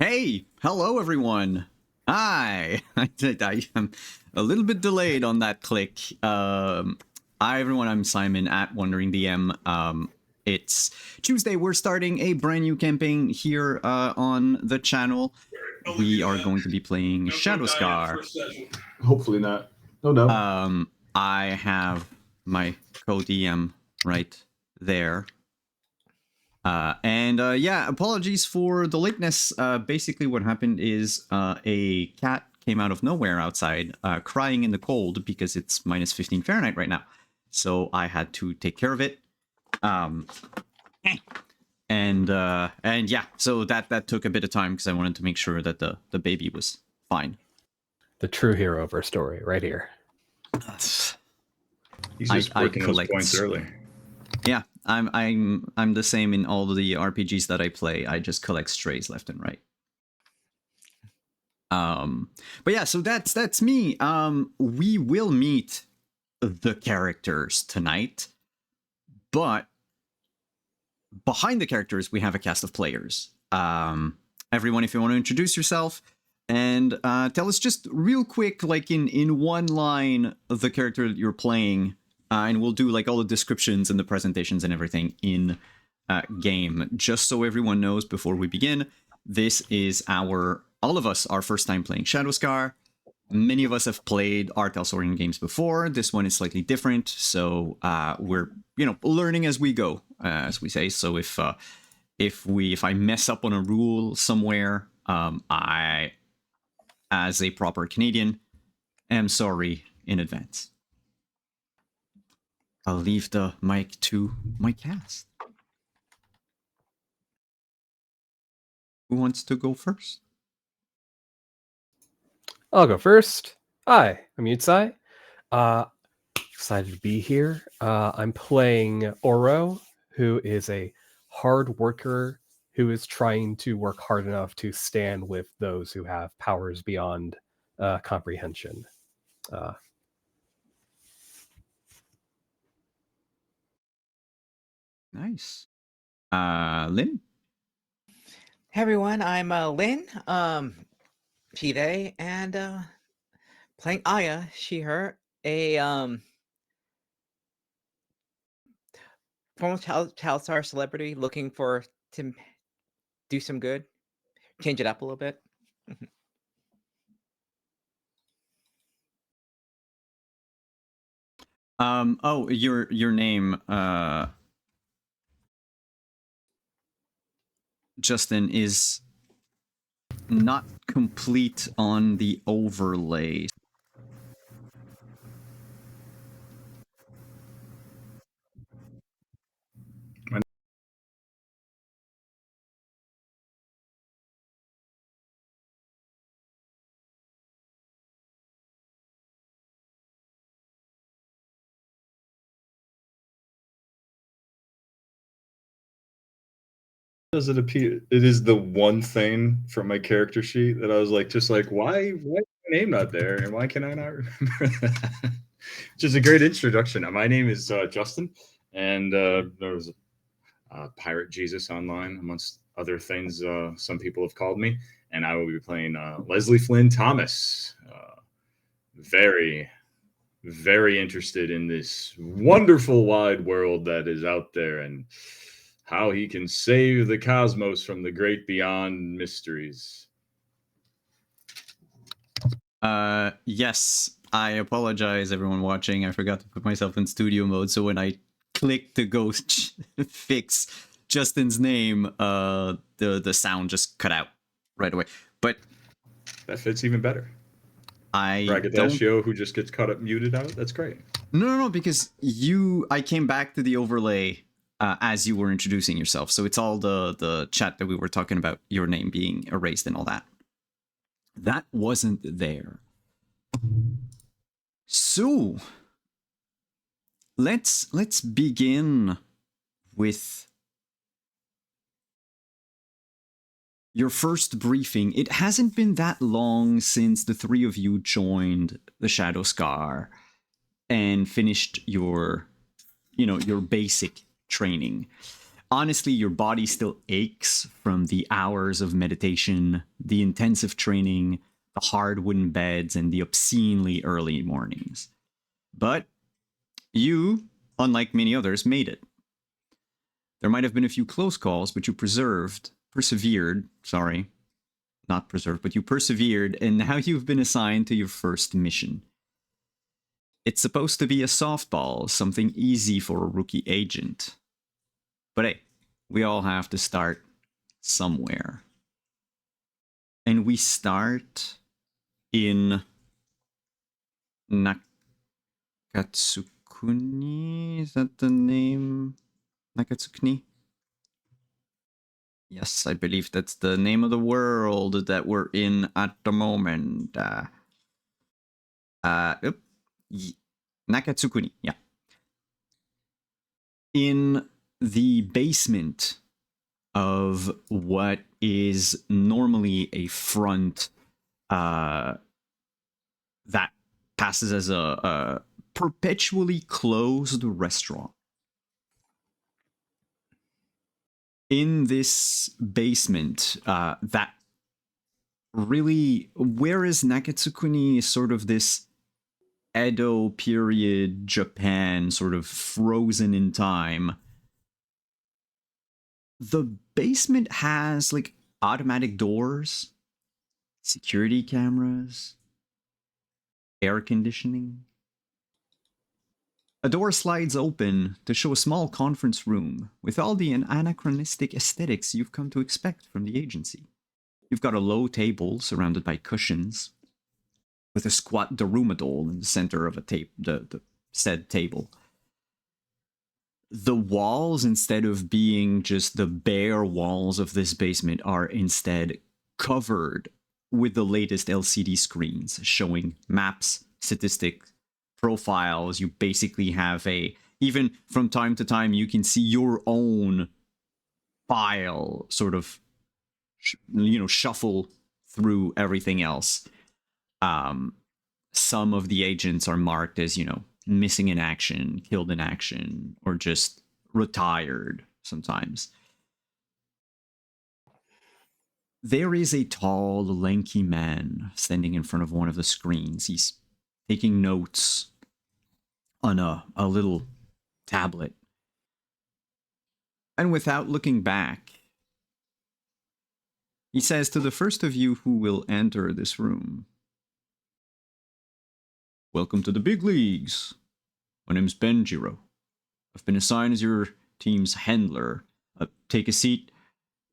Hey, hello everyone. Hi. I am a little bit delayed on that click. Hi everyone, I'm Simon at Wandering DM. It's Tuesday. We're starting a brand new campaign here on the channel. We are going to be playing Shadowscar. Hopefully not. No. I have my co-DM right there. Yeah, apologies for the lateness. Basically, what happened is a cat came out of nowhere outside, crying in the cold because it's minus 15 Fahrenheit right now. So I had to take care of it. And yeah, so that took a bit of time because I wanted to make sure that the baby was fine. The true hero of our story, right here. He's just working those points early. Yeah, I'm the same in all the RPGs that I play. I just collect strays left and right. But yeah, so that's me. We will meet the characters tonight, but behind the characters we have a cast of players. Everyone, if you want to introduce yourself and tell us just real quick, like in one line, the character that you're playing. And we'll do like all the descriptions and the presentations and everything in game, just so everyone knows before we begin. This is all of us, our first time playing Shadowscar. Many of us have played Art Elsorian games before. This one is slightly different, so we're learning as we go, as we say. So if I mess up on a rule somewhere, I, as a proper Canadian, am sorry in advance. I'll leave the mic to my cast. Who wants to go first? I'll go first. Hi, I'm Yutsai. Excited to be here. I'm playing Oro, who is a hard worker who is trying to work hard enough to stand with those who have powers beyond comprehension. Nice. Lynn? Hey everyone, I'm Lynn, she, they, and playing Aya, she, her, a former child star celebrity looking to do some good, change it up a little bit. Oh, your name, Justin, is not complete on the overlay. Does it appear? It is the one thing from my character sheet that I was like, why is my name not there, and why can I not remember that? Which is a great introduction. My name is Justin, and there was Pirate Jesus online, amongst other things. Some people have called me, and I will be playing Leslie Flynn Thomas. Very, very interested in this wonderful wide world that is out there, and how he can save the cosmos from the great beyond mysteries. Yes, I apologize, everyone watching. I forgot to put myself in studio mode, so when I clicked to go fix Justin's name, the sound just cut out right away. But that fits even better. Braggadocio, who just gets caught up muted out. That's great. No, because I came back to the overlay as you were introducing yourself, so it's all the chat that we were talking about, your name being erased and all that. That wasn't there. So let's begin with your first briefing. It hasn't been that long since the three of you joined the Shadowscar and finished your basic training. honestly, your body still aches from the hours of meditation, the intensive training, the hard wooden beds, and the obscenely early mornings. But you, unlike many others, made it. There might have been a few close calls, but you persevered, but you persevered, and now you've been assigned to your first mission. It's supposed to be a softball, something easy for a rookie agent. But hey, we all have to start somewhere. And we start in Nakatsukuni? Is that the name? Nakatsukuni? Yes, I believe that's the name of the world that we're in at the moment. Nakatsukuni, yeah. In the basement of what is normally a front that passes as a perpetually closed restaurant. In this basement, that really, whereas Nakatsukuni is sort of this Edo period Japan, sort of frozen in time, the basement has like automatic doors, security cameras, air conditioning. A door slides open to show a small conference room with all the anachronistic aesthetics you've come to expect from the agency. You've got a low table surrounded by cushions, with a squat Darumadol in the center of the said table. The walls, instead of being just the bare walls of this basement, are instead covered with the latest LCD screens showing maps, statistics, profiles. You basically have even from time to time, you can see your own file sort of, shuffle through everything else. Some of the agents are marked as, missing in action, killed in action, or just retired sometimes. There is a tall, lanky man standing in front of one of the screens. He's taking notes on a little tablet. And without looking back, he says to the first of you who will enter this room, "Welcome to the big leagues. My name's Benjiro. I've been assigned as your team's handler. Take a seat.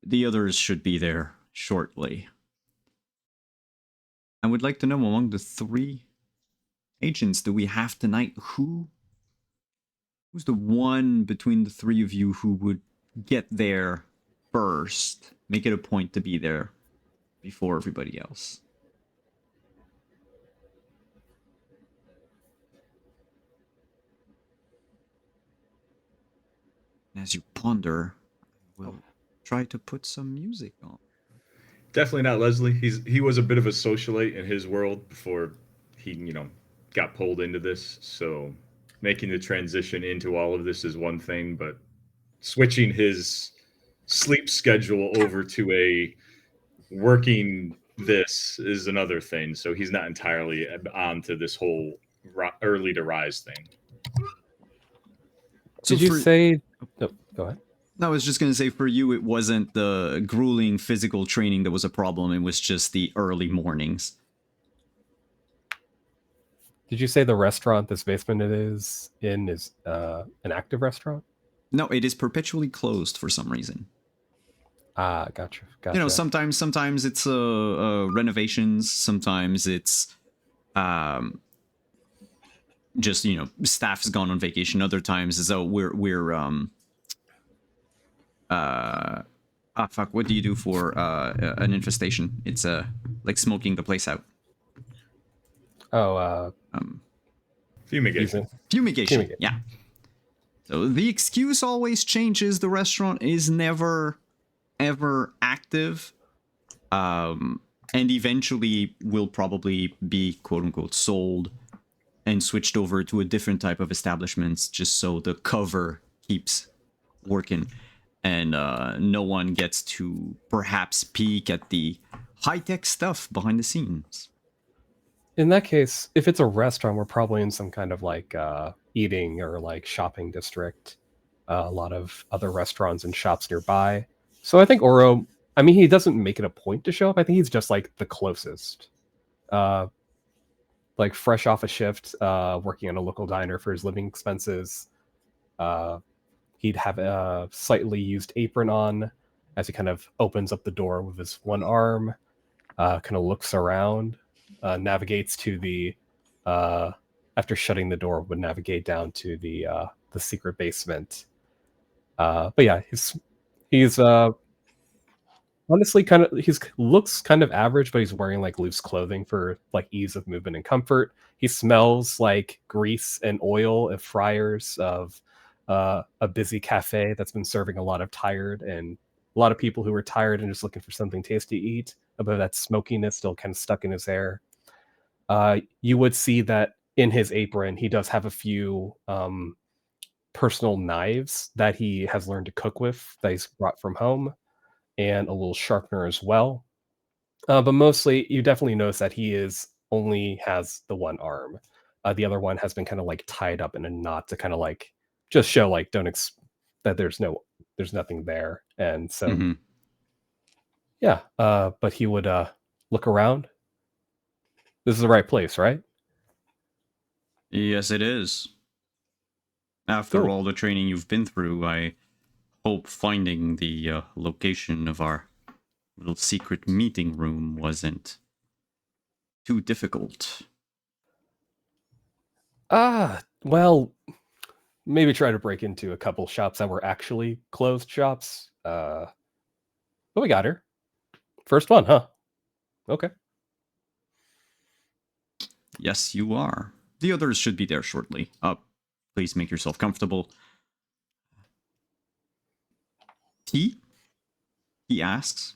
The others should be there shortly. I would like to know, among the 3 agents that we have tonight, who's the one between the 3 of you who would get there first? Make it a point to be there before everybody else." And as you ponder, we'll try to put some music on. Definitely not Leslie. He was a bit of a socialite in his world before he, got pulled into this. So making the transition into all of this is one thing, but switching his sleep schedule over to a working this is another thing. So he's not entirely on to this whole early to rise thing. So Did you say... No, go ahead. I was just going to say, for you, it wasn't the grueling physical training that was a problem. It was just the early mornings. Did you say the restaurant this basement is in is an active restaurant? No, it is perpetually closed for some reason. Ah, gotcha. Sometimes it's renovations. Sometimes it's just staff's gone on vacation. Other times is we're what do you do for an infestation? It's like smoking the place out. Fumigation. Fumigation. Yeah. So the excuse always changes. The restaurant is never ever active, and eventually will probably be quote unquote sold and switched over to a different type of establishments, just so the cover keeps working. and no one gets to perhaps peek at the high-tech stuff behind the scenes. In that case, if it's a restaurant, we're probably in some kind of like eating or like shopping district. A lot of other restaurants and shops nearby. So I think Oro, I mean, he doesn't make it a point to show up. I think he's just like the closest. Like fresh off a shift, working in a local diner for his living expenses. He'd have a slightly used apron on as he kind of opens up the door with his one arm, kind of looks around, navigates to the after shutting the door, would navigate down to the secret basement. But yeah, he's honestly kind of looks kind of average, but he's wearing like loose clothing for like ease of movement and comfort. He smells like grease and oil of fryers of a busy cafe that's been serving a lot of people who are tired and just looking for something tasty to eat. But that smokiness still kind of stuck in his hair. You would see that in his apron, he does have a few personal knives that he has learned to cook with that he's brought from home, and a little sharpener as well. But mostly, you definitely notice that he only has the one arm. The other one has been kind of like tied up in a knot to kind of like just show like that there's nothing there. And so Mhm. yeah, but he would look around. This is the right place, right? Yes, it is. After Cool. all the training you've been through, I hope finding the location of our little secret meeting room wasn't too difficult. Well, maybe try to break into a couple shops that were actually closed shops. But we got her. First one, huh? Okay. Yes, you are. The others should be there shortly. Please make yourself comfortable. Tea? He asks.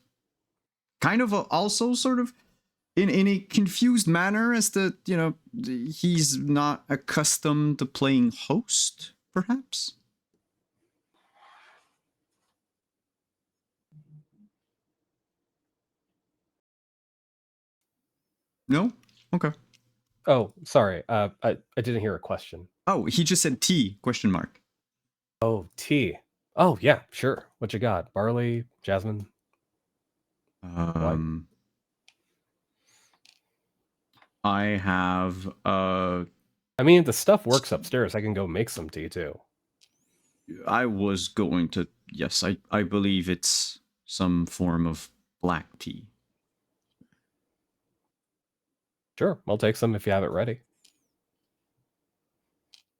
Kind of also sort of in a confused manner as to, he's not accustomed to playing host, perhaps? No? Okay. Oh, sorry. I didn't hear a question. Oh, he just said tea, question mark. Oh, tea. Oh, yeah, sure. What you got? Barley, jasmine? I have I mean, the stuff works upstairs. I can go make some tea too. I was going to, yes, I believe it's some form of black tea. Sure, I'll take some if you have it ready.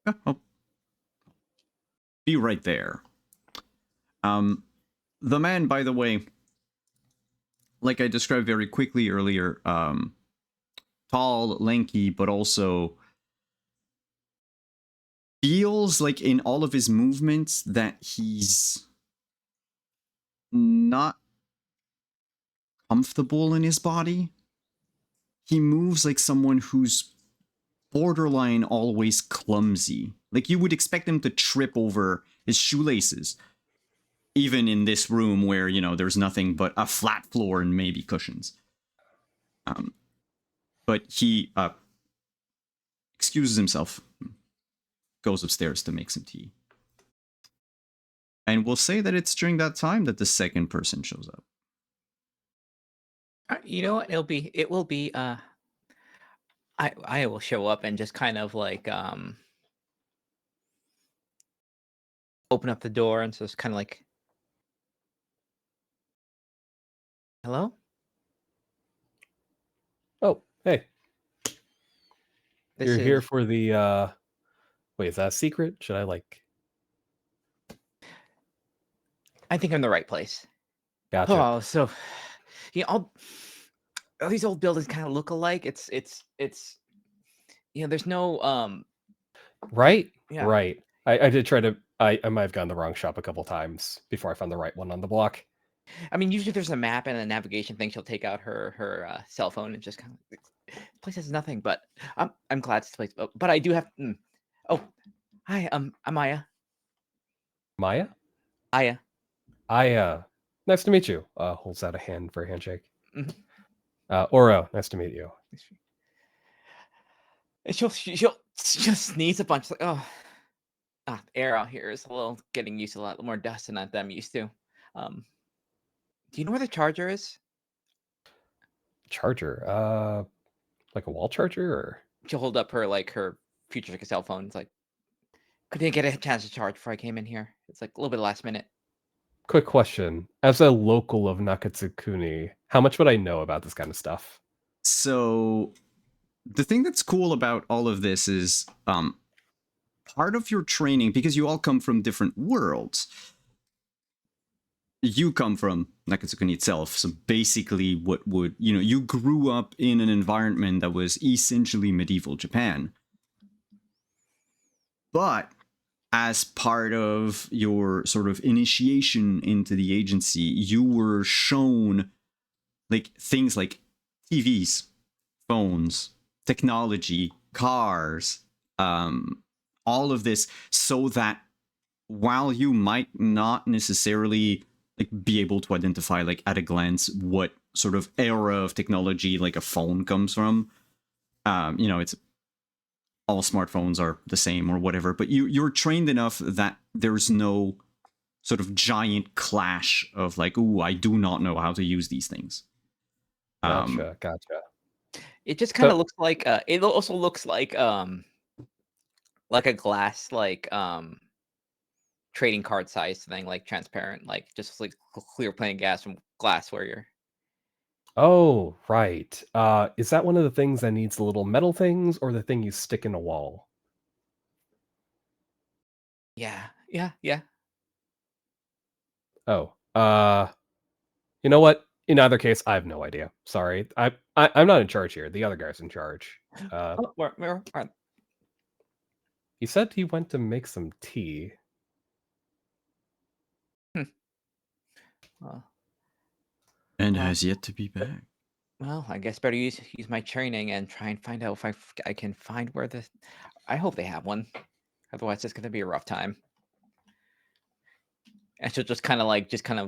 Yeah, I'll be right there. The man, by the way, like I described very quickly earlier, tall, lanky, but also feels like in all of his movements that he's not comfortable in his body. He moves like someone who's borderline always clumsy. Like you would expect him to trip over his shoelaces. Even in this room where, there's nothing but a flat floor and maybe cushions. But he excuses himself, goes upstairs to make some tea. And we'll say that it's during that time that the second person shows up. You know what? It will be. I will show up and just kind of like open up the door and just kind of like, hello. Oh, hey. This You're here is for the wait, is that a secret? Should I like I think I'm in the right place. gotcha. Oh, so all these old buildings kind of look alike. It's there's no Right? yeah. Right. I did try to I might have gone the wrong shop a couple times before I found the right one on the block. I mean, usually there's a map and a navigation thing. She'll take out her cell phone and just kind of this place has nothing. But I'm glad it's the place. But I do have. Oh, hi. I'm Aya. Maya? Aya. Nice to meet you. Holds out a hand for a handshake. Mhm. Oro, nice to meet you. And she'll sneeze a bunch like, oh, air out here is a little getting used to a lot more dust than I'm used to. Do you know where the charger is? Charger. Like a wall charger, or She'll hold up her future cell phone. It's like, couldn't get a chance to charge before I came in here. It's like a little bit last minute. quick question. As a local of Nakatsukuni, how much would I know about this kind of stuff? So the thing that's cool about all of this is part of your training, because you all come from different worlds. You come from Nakatsukuni itself, so basically what would, you grew up in an environment that was essentially medieval Japan. But as part of your sort of initiation into the agency, you were shown like things like TVs, phones, technology, cars, all of this, so that while you might not necessarily like be able to identify like at a glance what sort of era of technology like a phone comes from, it's all smartphones are the same or whatever, but you're trained enough that there's no sort of giant clash of like, ooh, I do not know how to use these things. Gotcha. It just kind of So- looks like it also looks like a glass trading card size thing, like transparent, like just like clear plain gas from glass where you're. Oh, right. Is that one of the things that needs the little metal things, or the thing you stick in a wall? Yeah. Oh, you know what? In either case, I have no idea. Sorry, I'm not in charge here. The other guy's in charge. Oh, where are He said he went to make some tea. And Well- has yet to be back. Well, I guess better use my training and try and find out if I can find where the. I hope they have one. Otherwise, it's gonna be a rough time. And she'll just kind of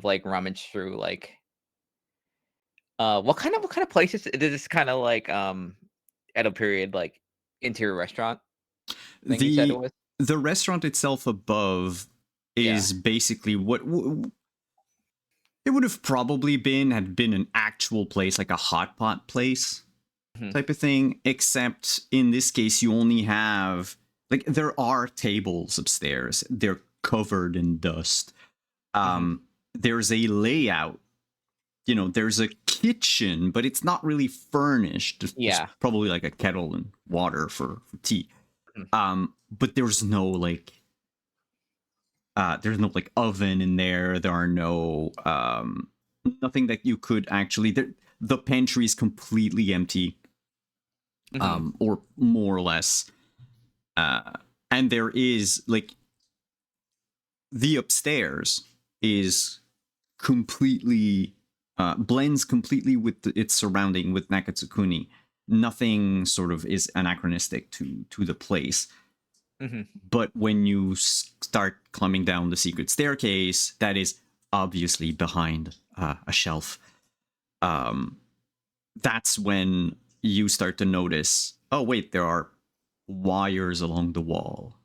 like rummage through like. What kind of places is this kind of like Edo period like interior restaurant thing you said it was? The restaurant itself above is basically what it would have probably had been an actual place, like a hot pot place type of thing, except in this case you only have like, there are tables upstairs, they're covered in dust. There's a layout, there's a kitchen, but it's not really furnished. There's probably like a kettle and water for tea. But there's no like oven in there. There are no nothing that you could actually. The pantry is completely empty, or more or less. And there is like the upstairs is completely blends completely with its surrounding with Nakatsukuni. Nothing sort of is anachronistic to the place. But when you start climbing down the secret staircase, that is obviously behind a shelf. That's when you start to notice, oh wait, there are wires along the wall,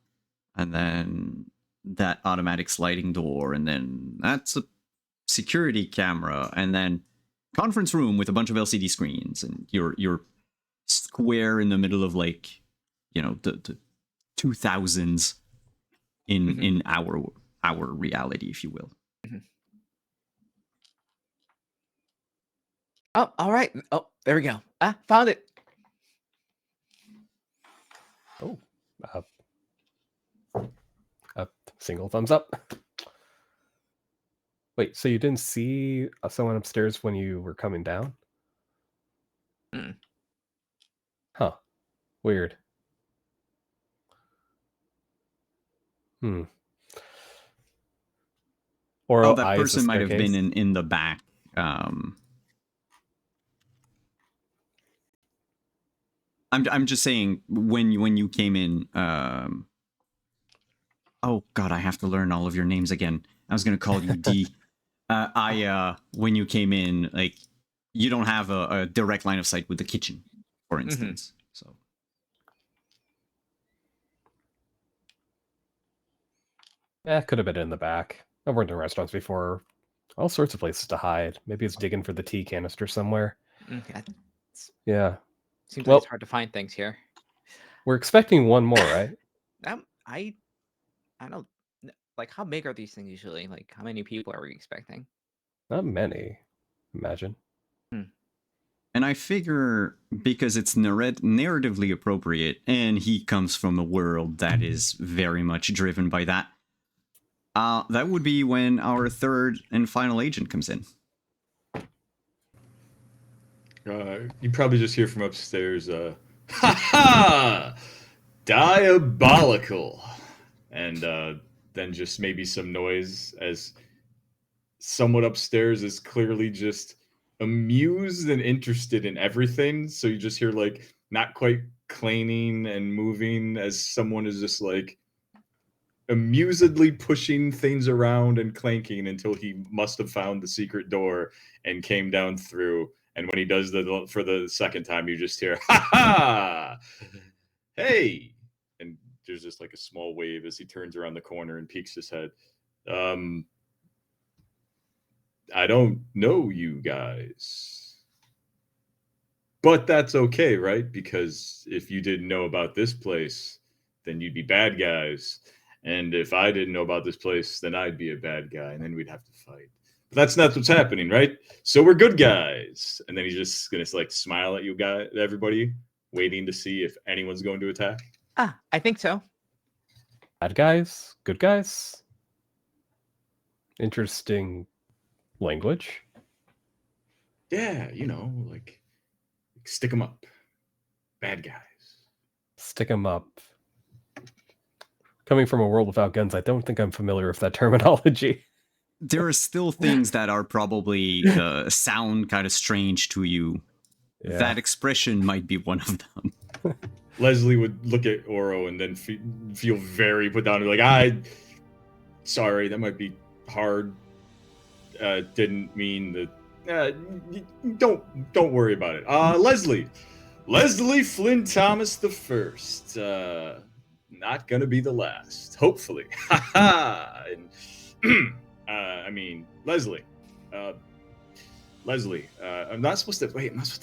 and then that automatic sliding door, and then that's a security camera, and then conference room with a bunch of LCD screens, and you're square in the middle of like, the 2000s in our reality, if you will. Oh, all right. Oh, there we go. Found it. Oh, a single thumbs up. Wait, so you didn't see someone upstairs when you were coming down? Huh. Weird. Or that person might have been in the back. I'm just saying, when you came in. Oh God, I have to learn all of your names again. I was gonna call you D. When you came in, like, you don't have a direct line of sight with the kitchen, for Mm-hmm. instance. So Could have been in the back. I've worked in restaurants before. All sorts of places to hide. Maybe it's digging for the tea canister somewhere. Okay. Yeah. Seems Well- like it's hard to find things here. We're expecting one more, right? I don't like, how big are these things usually? Like, how many people are we expecting? Not many, imagine. and I figure because it's narratively appropriate, and he comes from a world that is very much driven by that. That would be when our third and final agent comes in. You probably just hear from upstairs, ha ha! Diabolical! And then just maybe some noise as someone upstairs is clearly just amused and interested in everything. So you just hear, like, not quite cleaning and moving as someone is just, like, amusedly pushing things around and clanking until he must have found the secret door and came down through. And when he does for the second time, you just hear, ha ha! Hey! And there's just like a small wave as he turns around the corner and peeks his head. I don't know you guys. But that's okay, right? Because if you didn't know about this place, then you'd be bad guys. And if I didn't know about this place, then I'd be a bad guy, and then we'd have to fight. But that's not what's happening, right? So we're good guys. And then he's just gonna like smile at you guys, everybody, waiting to see if anyone's going to attack. I think so. Bad guys? Good guys? Interesting language. Yeah, you know, like stick them up. Bad guys. Stick 'em up. Coming from a world without guns, I don't think I'm familiar with that terminology. There are still things that are probably sound kind of strange to you. Yeah. That expression might be one of them. Leslie would look at Oro and then feel very put down. Like, sorry, that might be hard. Didn't mean that. Don't worry about it. Leslie Flynn Thomas the First. Not gonna be the last. Hopefully. Ha ha. I mean, Leslie. I'm not supposed to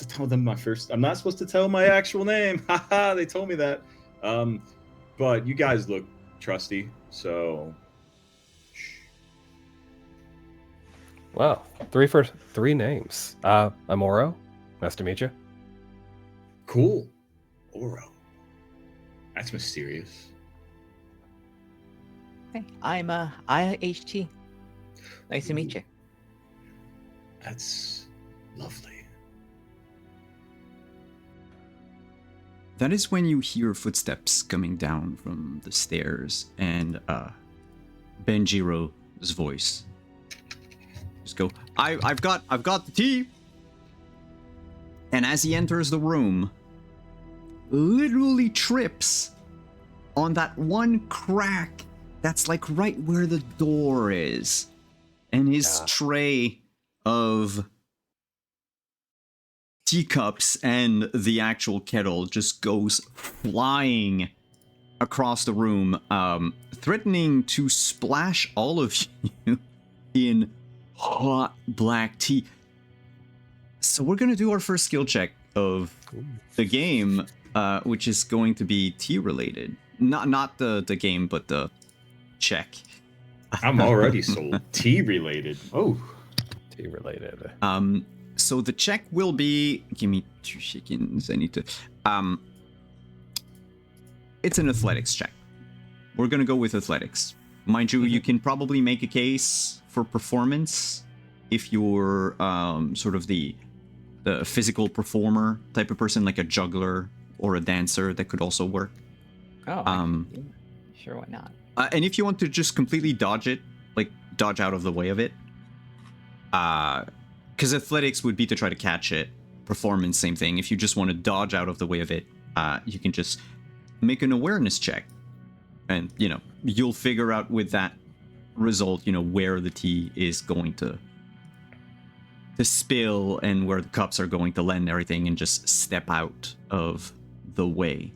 tell them I'm not supposed to tell my actual name. Haha, they told me that. But you guys look trusty, so. Wow. Three names. I'm Oro. Nice to meet you. Cool. Oro. That's mysterious. Hey, I'm IHT. Nice to meet you. That's lovely. That is when you hear footsteps coming down from the stairs, and Benjiro's voice. Just go, I've got the tea. And as he enters the room, literally trips on that one crack that's like right where the door is. And his tray of teacups and the actual kettle just goes flying across the room, threatening to splash all of you in hot black tea. So we're gonna do our first skill check of the game, which is going to be tea related. Not the game, but the check. I'm already sold. Tea related. Oh. Tea related. So the check will be, give me 2 seconds. I need to. It's an athletics check. We're gonna go with athletics. Mind you, you can probably make a case for performance if you're sort of the physical performer type of person, like a juggler or a dancer. That could also work. Oh, sure, why not? And if you want to just completely dodge it, like dodge out of the way of it, because athletics would be to try to catch it. Performance, same thing. If you just want to dodge out of the way of it, you can just make an awareness check, and you'll figure out with that result, where the tea is going to the spill and where the cups are going to land and everything, and just step out of the way.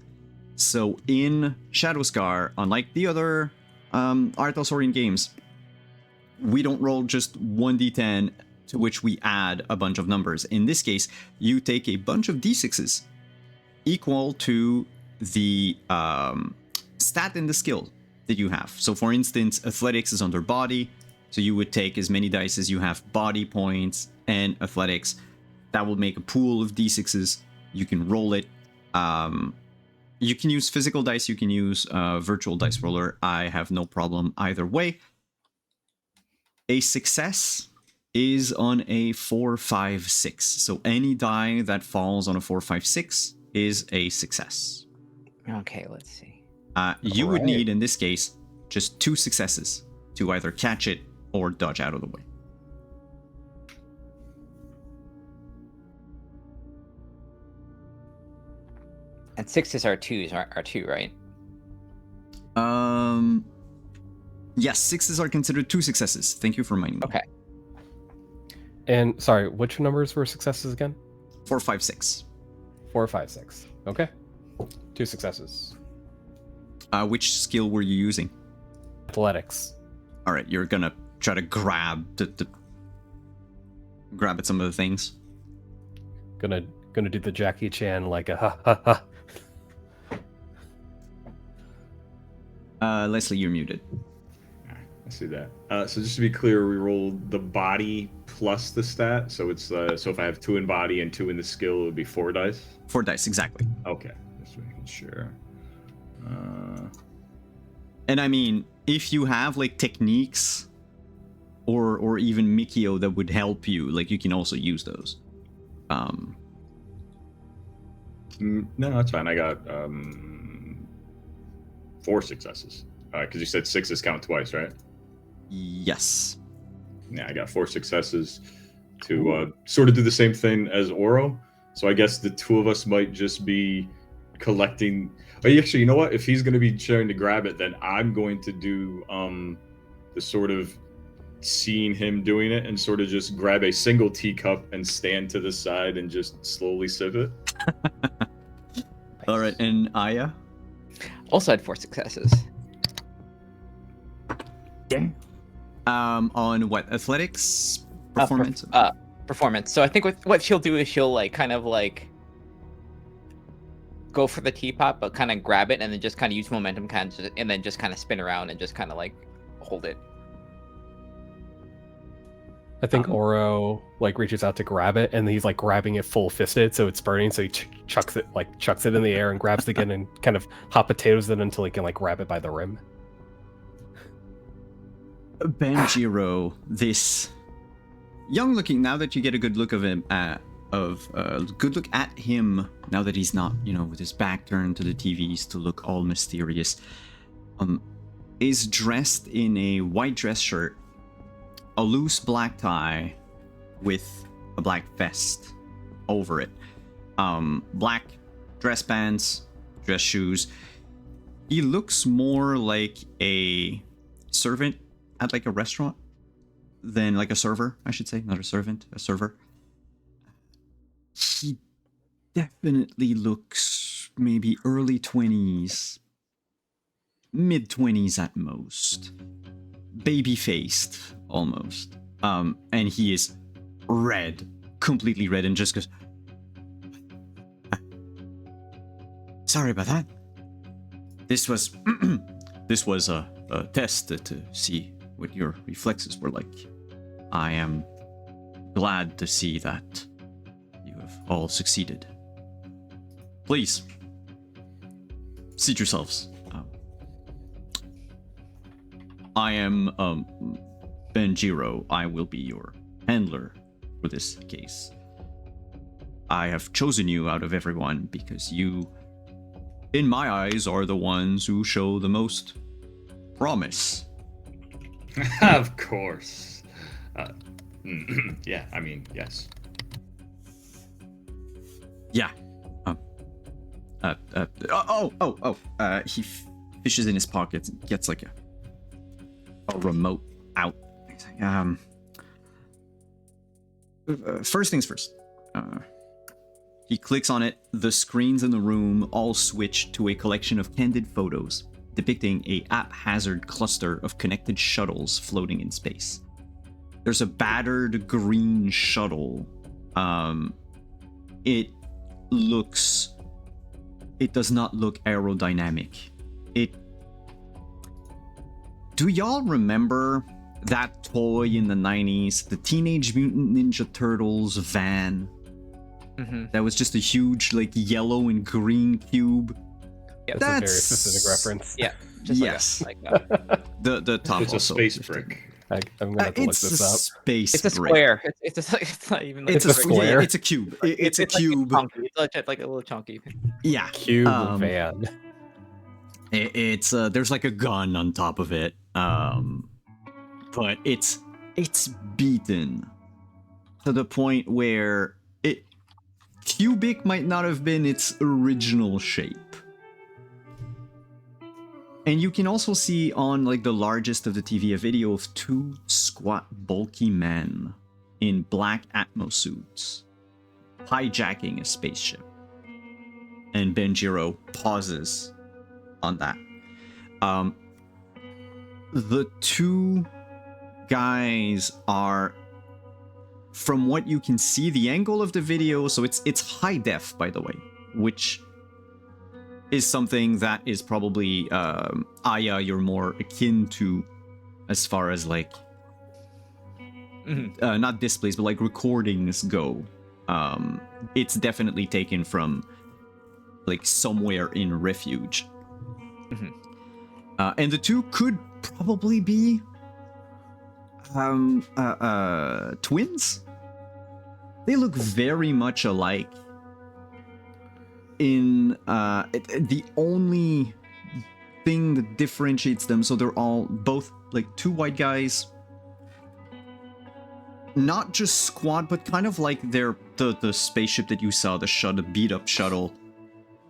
So in Shadowscar, unlike the other Arthasorian games, we don't roll just 1d10 to which we add a bunch of numbers. In this case, you take a bunch of d6s equal to the stat and the skill that you have. So for instance, athletics is under body, so you would take as many dice as you have body points and athletics. That will make a pool of d6s. You can roll it. You can use physical dice, you can use virtual dice roller. I have no problem either way. A success is on a 4, 5, 6. So any die that falls on a 4, 5, 6 is a success. Okay, let's see. You would Alright. need, in this case, just 2 successes to either catch it or dodge out of the way. And 6s are 2s, are 2, right? Yes, 6s are considered 2 successes. Thank you for reminding me. Okay. And sorry, which numbers were successes again? 4, 5, 6. 4, 5, 6. Okay. 2 successes. Which skill were you using? Athletics. All right, you're gonna try to grab grab at some of the things. Gonna do the Jackie Chan like a ha ha ha. Leslie, you're muted. I see that. So just to be clear, we rolled the body plus the stat. So it's so if I have 2 in body and 2 in the skill, it would be 4 dice. 4 dice, exactly. Okay, just making sure. And I mean, if you have like techniques or even Mikio that would help you, like you can also use those. No, that's fine. I got 4 successes. Because you said 6s count twice, right? Yes. Yeah, I got 4 successes to sort of do the same thing as Oro. So I guess the 2 of us might just be collecting. Oh, actually, you know what? If he's going to be trying to grab it, then I'm going to do the sort of seeing him doing it and sort of just grab a single teacup and stand to the side and just slowly sip it. All right, and Aya? Also had 4 successes. On what? Athletics? Performance? Performance. So I think what she'll do is she'll like kind of like go for the teapot, but kind of grab it and then just kind of use momentum, and then just kind of spin around and just kind of like hold it. I think Oro like reaches out to grab it, and he's like grabbing it full fisted, so it's burning. So he chucks it in the air and grabs it again, and kind of hot potatoes it until he can like grab it by the rim. Banjiro, this young looking, now that you get a good look of him, good look at him, now that he's not, with his back turned to the TVs to look all mysterious, is dressed in a white dress shirt, a loose black tie with a black vest over it, black dress pants, dress shoes. He looks more like a servant at like a restaurant than like a server, I should say, not a servant, a server. He definitely looks maybe early 20s, mid 20s at most, baby faced almost. And he is red, completely red, and just goes, sorry about that. This was a test to see what your reflexes were like. I am glad to see that you have all succeeded. Please, seat yourselves. I am Banjiro. I will be your handler for this case. I have chosen you out of everyone because you, in my eyes, are the ones who show the most promise. Of course. Yeah, I mean, yes. Yeah. He fishes in his pockets and gets like a remote out. He's like, First things first. He clicks on it. The screens in the room all switch to a collection of candid photos depicting a haphazard cluster of connected shuttles floating in space. There's a battered green shuttle. It does not look aerodynamic. Do y'all remember that toy in the 90s, the Teenage Mutant Ninja Turtles van? Mm-hmm. That was just a huge, like, yellow and green cube. Yeah, That's a very That's- specific reference. Yeah. Just Yes. like that. The top It's a also space lifted. brick. I'm gonna have to look It's this a up. space It's a brick. square. It's not even like It's a a brick. square. Yeah, it's a cube. It's a like cube. chunky. It's legit like a little chunky. Yeah. Cube Um, van. It's there's like a gun on top of it. But it's beaten to the point where cubic might not have been its original shape. And you can also see on like the largest of the TV a video of two squat, bulky men in black Atmos suits hijacking a spaceship. And Benjiro pauses on that. The two guys are, from what you can see, the angle of the video, so it's high def, by the way, which is something that is probably Aya you're more akin to as far as like not displays but like recordings go. It's definitely taken from like somewhere in Refuge. And the two could probably be twins. They look very much alike. In the only thing that differentiates them, so they're all both like two white guys, not just squad, but kind of like they're the spaceship that you saw, the beat up shuttle,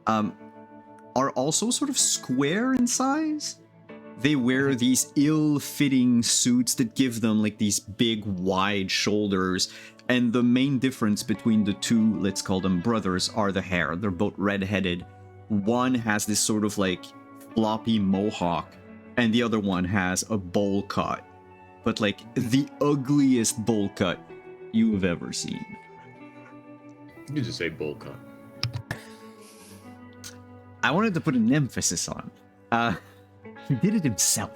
are also sort of square in size. They wear these ill-fitting suits that give them like these big wide shoulders. And the main difference between the two, let's call them brothers, are the hair. They're both red-headed. One has this sort of like floppy mohawk, and the other one has a bowl cut. But like the ugliest bowl cut you've ever seen. You just say bowl cut. I wanted to put an emphasis on. He did it himself.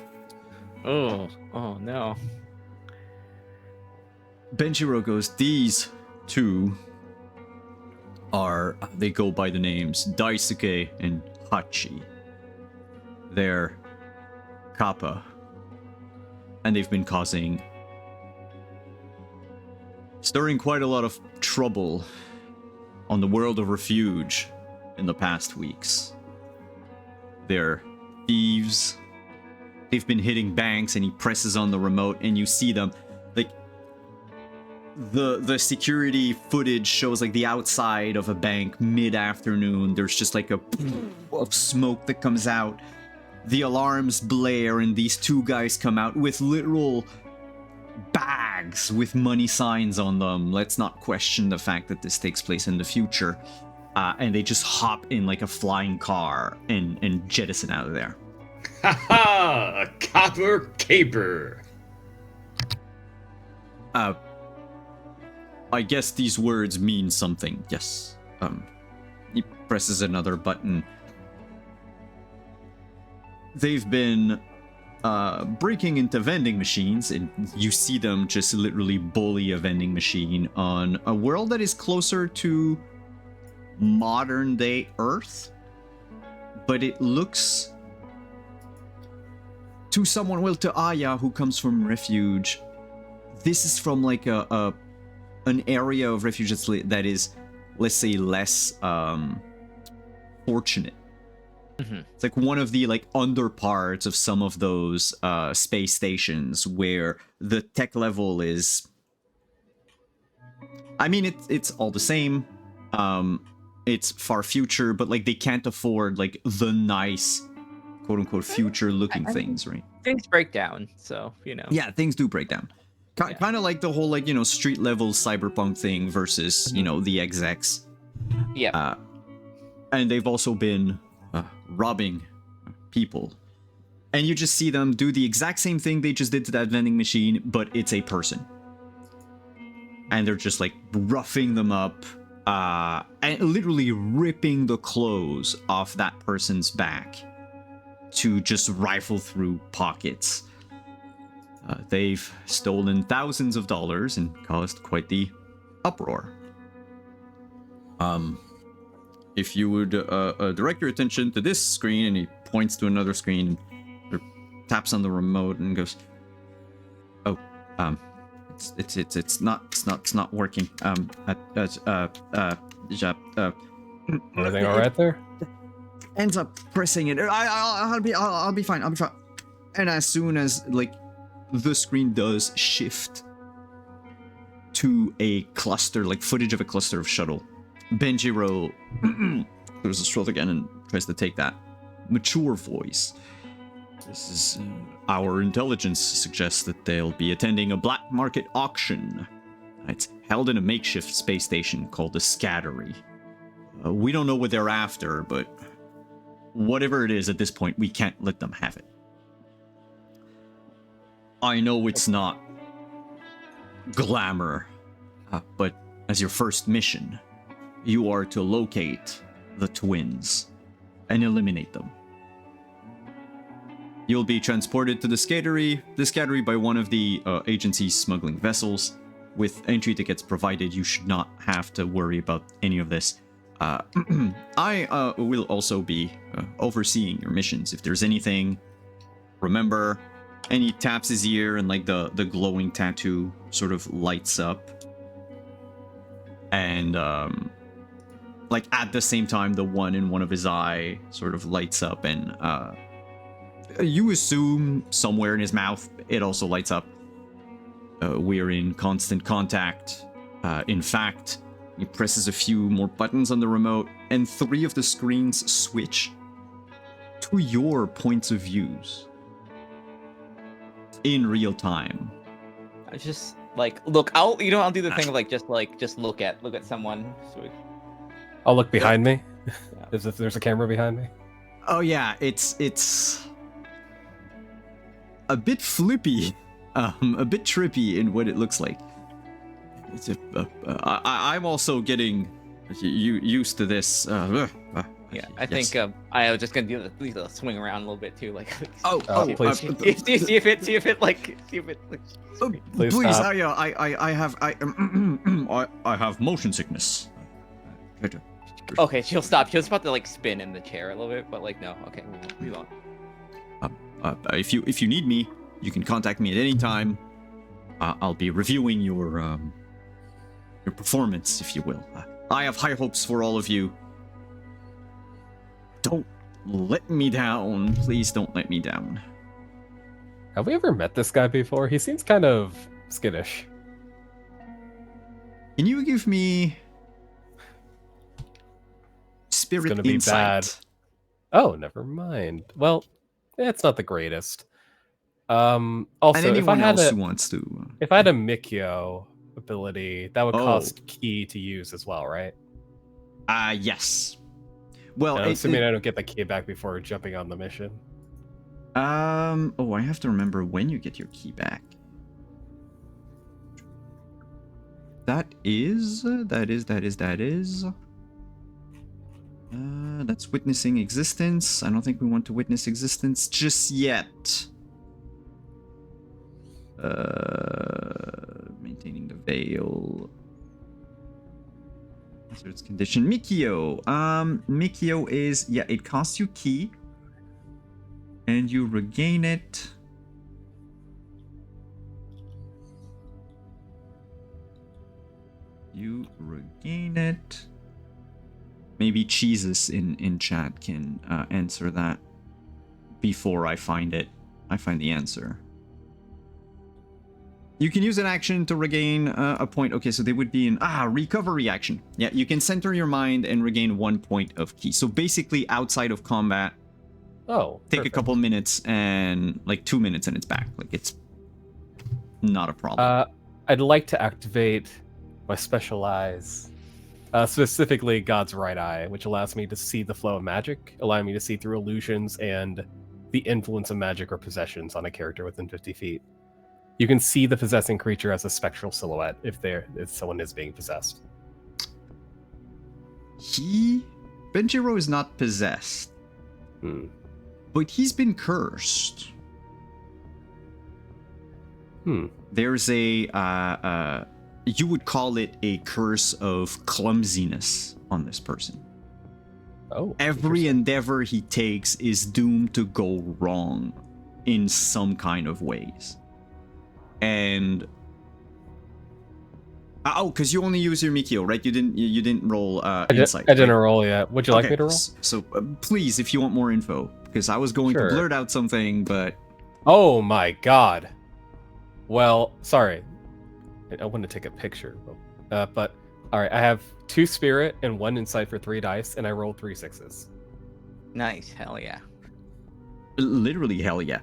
Oh no. Benjiro goes, these two they go by the names Daisuke and Hachi. They're Kappa. And they've been stirring quite a lot of trouble on the world of Refuge in the past weeks. They're thieves. They've been hitting banks, and he presses on the remote and you see them like the security footage shows like the outside of a bank mid-afternoon. There's just like a of smoke that comes out. The alarms blare and these two guys come out with literal bags with money signs on them. Let's not question the fact that this takes place in the future. And they just hop in like a flying car and jettison out of there. Ha ha! A copper caper! I guess these words mean something. Yes. He presses another button. They've been breaking into vending machines, and you see them just literally bully a vending machine on a world that is closer to modern day Earth, but it looks to someone, well, to Aya, who comes from Refuge, this is from like an area of Refuge that is, let's say, less fortunate. It's like one of the like underparts of some of those space stations where the tech level is, I mean, it's all the same. It's far future, but like they can't afford like the nice, quote unquote, future looking things, right? Things break down, so you know. Yeah, things do break down. Kind of like the whole like street level cyberpunk thing versus the execs. Yeah. And they've also been robbing people, and you just see them do the exact same thing they just did to that vending machine, but it's a person, and they're just like roughing them up, and literally ripping the clothes off that person's back to just rifle through pockets. They've stolen thousands of dollars and caused quite the uproar. If you would direct your attention to this screen, and he points to another screen, or taps on the remote and goes, "Oh, it's not working. Everything all right there? Ends up pressing it. I'll be fine. I'll be fine." And as soon as like the screen does shift to a cluster, like footage of a cluster of shuttle, Benjiro clears his throat again and tries to take that mature voice. "This is our intelligence suggests that they'll be attending a black market auction. It's held in a makeshift space station called the Scattery. We don't know what they're after, but whatever it is at this point, we can't let them have it. I know it's not glamour, but as your first mission, you are to locate the twins and eliminate them. You'll be transported to the Scattery by one of the agency's smuggling vessels. With entry tickets provided, you should not have to worry about any of this. I will also be overseeing your missions. If there's anything, remember." And he taps his ear, and like the glowing tattoo sort of lights up. And like at the same time, the one in one of his eye sort of lights up, and you assume somewhere in his mouth it also lights up. We're in constant contact. In fact, he presses a few more buttons on the remote, and 3 of the screens switch to your points of views in real time. I just like look. I'll do the thing of like just look at someone. So I'll look behind me, as if there's a camera behind me. Oh yeah, it's a bit flippy, a bit trippy in what it looks like. I'm also getting used to this. yeah, I yes. think I was just gonna do the swing around a little bit too, like. Please. see if it like. Please please, stop. I have motion sickness. Okay, she'll stop. She was about to like spin in the chair a little bit, but like no. Okay, move on. If you need me, you can contact me at any time. I'll be reviewing your performance, if you will. I have high hopes for all of you. Don't let me down. Please don't let me down. Have we ever met this guy before? He seems kind of skittish. Can you give me spirit gonna be insight? bad. Oh, never mind. Well, it's not the greatest. Also, And anyone else who wants to. if I had a Mikio ability, that would Oh. cost key to use as well, right? Yes. Well, And I'm assuming I don't get the key back before jumping on the mission. Oh, I have to remember when you get your key back. That is. That's witnessing existence. I don't think we want to witness existence just yet. Maintaining the veil. So it's condition. Mikio. Mikio is, yeah, it costs you key. And you regain it. You regain it. Maybe Jesus in chat can answer that before I find it. I find the answer. You can use an action to regain a point. Okay, so they would be in recovery action. Yeah, you can center your mind and regain 1 point of key. So basically, outside of combat, Oh, take perfect. a couple minutes and like 2 minutes and it's back. Like it's Not a problem. I'd like to activate my special eyes, specifically God's right eye, which allows me to see the flow of magic, allowing me to see through illusions and the influence of magic or possessions on a character within 50 feet. You can see the possessing creature as a spectral silhouette if someone is being possessed. Benjiro is not possessed, but he's been cursed. There's a you would call it a curse of clumsiness on this person. Oh, every endeavor he takes is doomed to go wrong in some kind of ways. And because you only use your Mikio, right? You didn't roll insight. I didn't roll yet. Would you like me to roll? So please, if you want more info, because I was going to blurt out something, but oh my god. Well, sorry, I want to take a picture, but all right. I have 2 spirit and 1 insight for 3 dice, and I rolled 3 6s. Nice, hell yeah. Literally, hell yeah.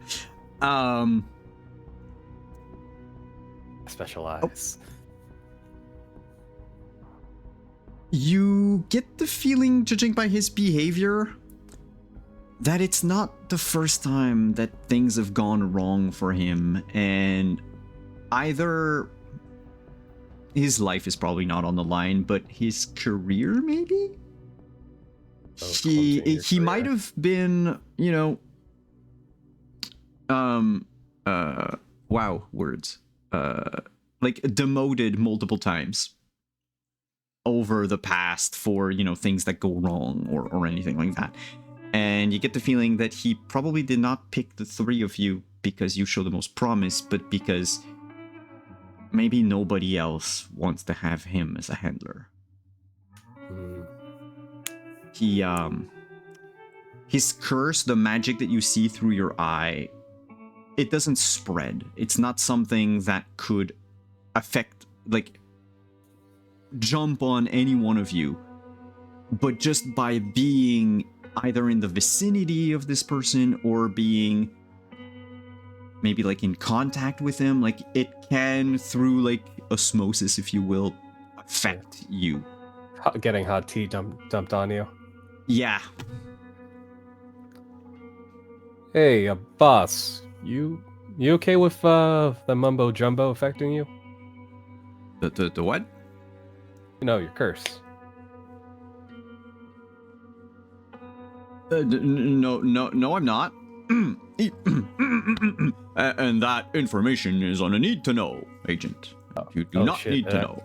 Special eyes. You get the feeling, judging by his behavior, that it's not the first time that things have gone wrong for him, and either his life is probably not on the line, but his career maybe? He might have been, like demoted multiple times over the past for, things that go wrong or anything like that. And you get the feeling that he probably did not pick the 3 of you because you show the most promise, but because maybe nobody else wants to have him as a handler. His curse, the magic that you see through your eye, it doesn't spread. It's not something that could affect, like, jump on any one of you. But just by being either in the vicinity of this person or being maybe like in contact with him, like it can, through like osmosis, if you will, affect you. Getting hot tea dumped on you. Yeah. Hey, boss, you okay with the mumbo jumbo affecting you? The what? No, your curse. No, I'm not. And that information is on a need to know, Agent. You do not need to know.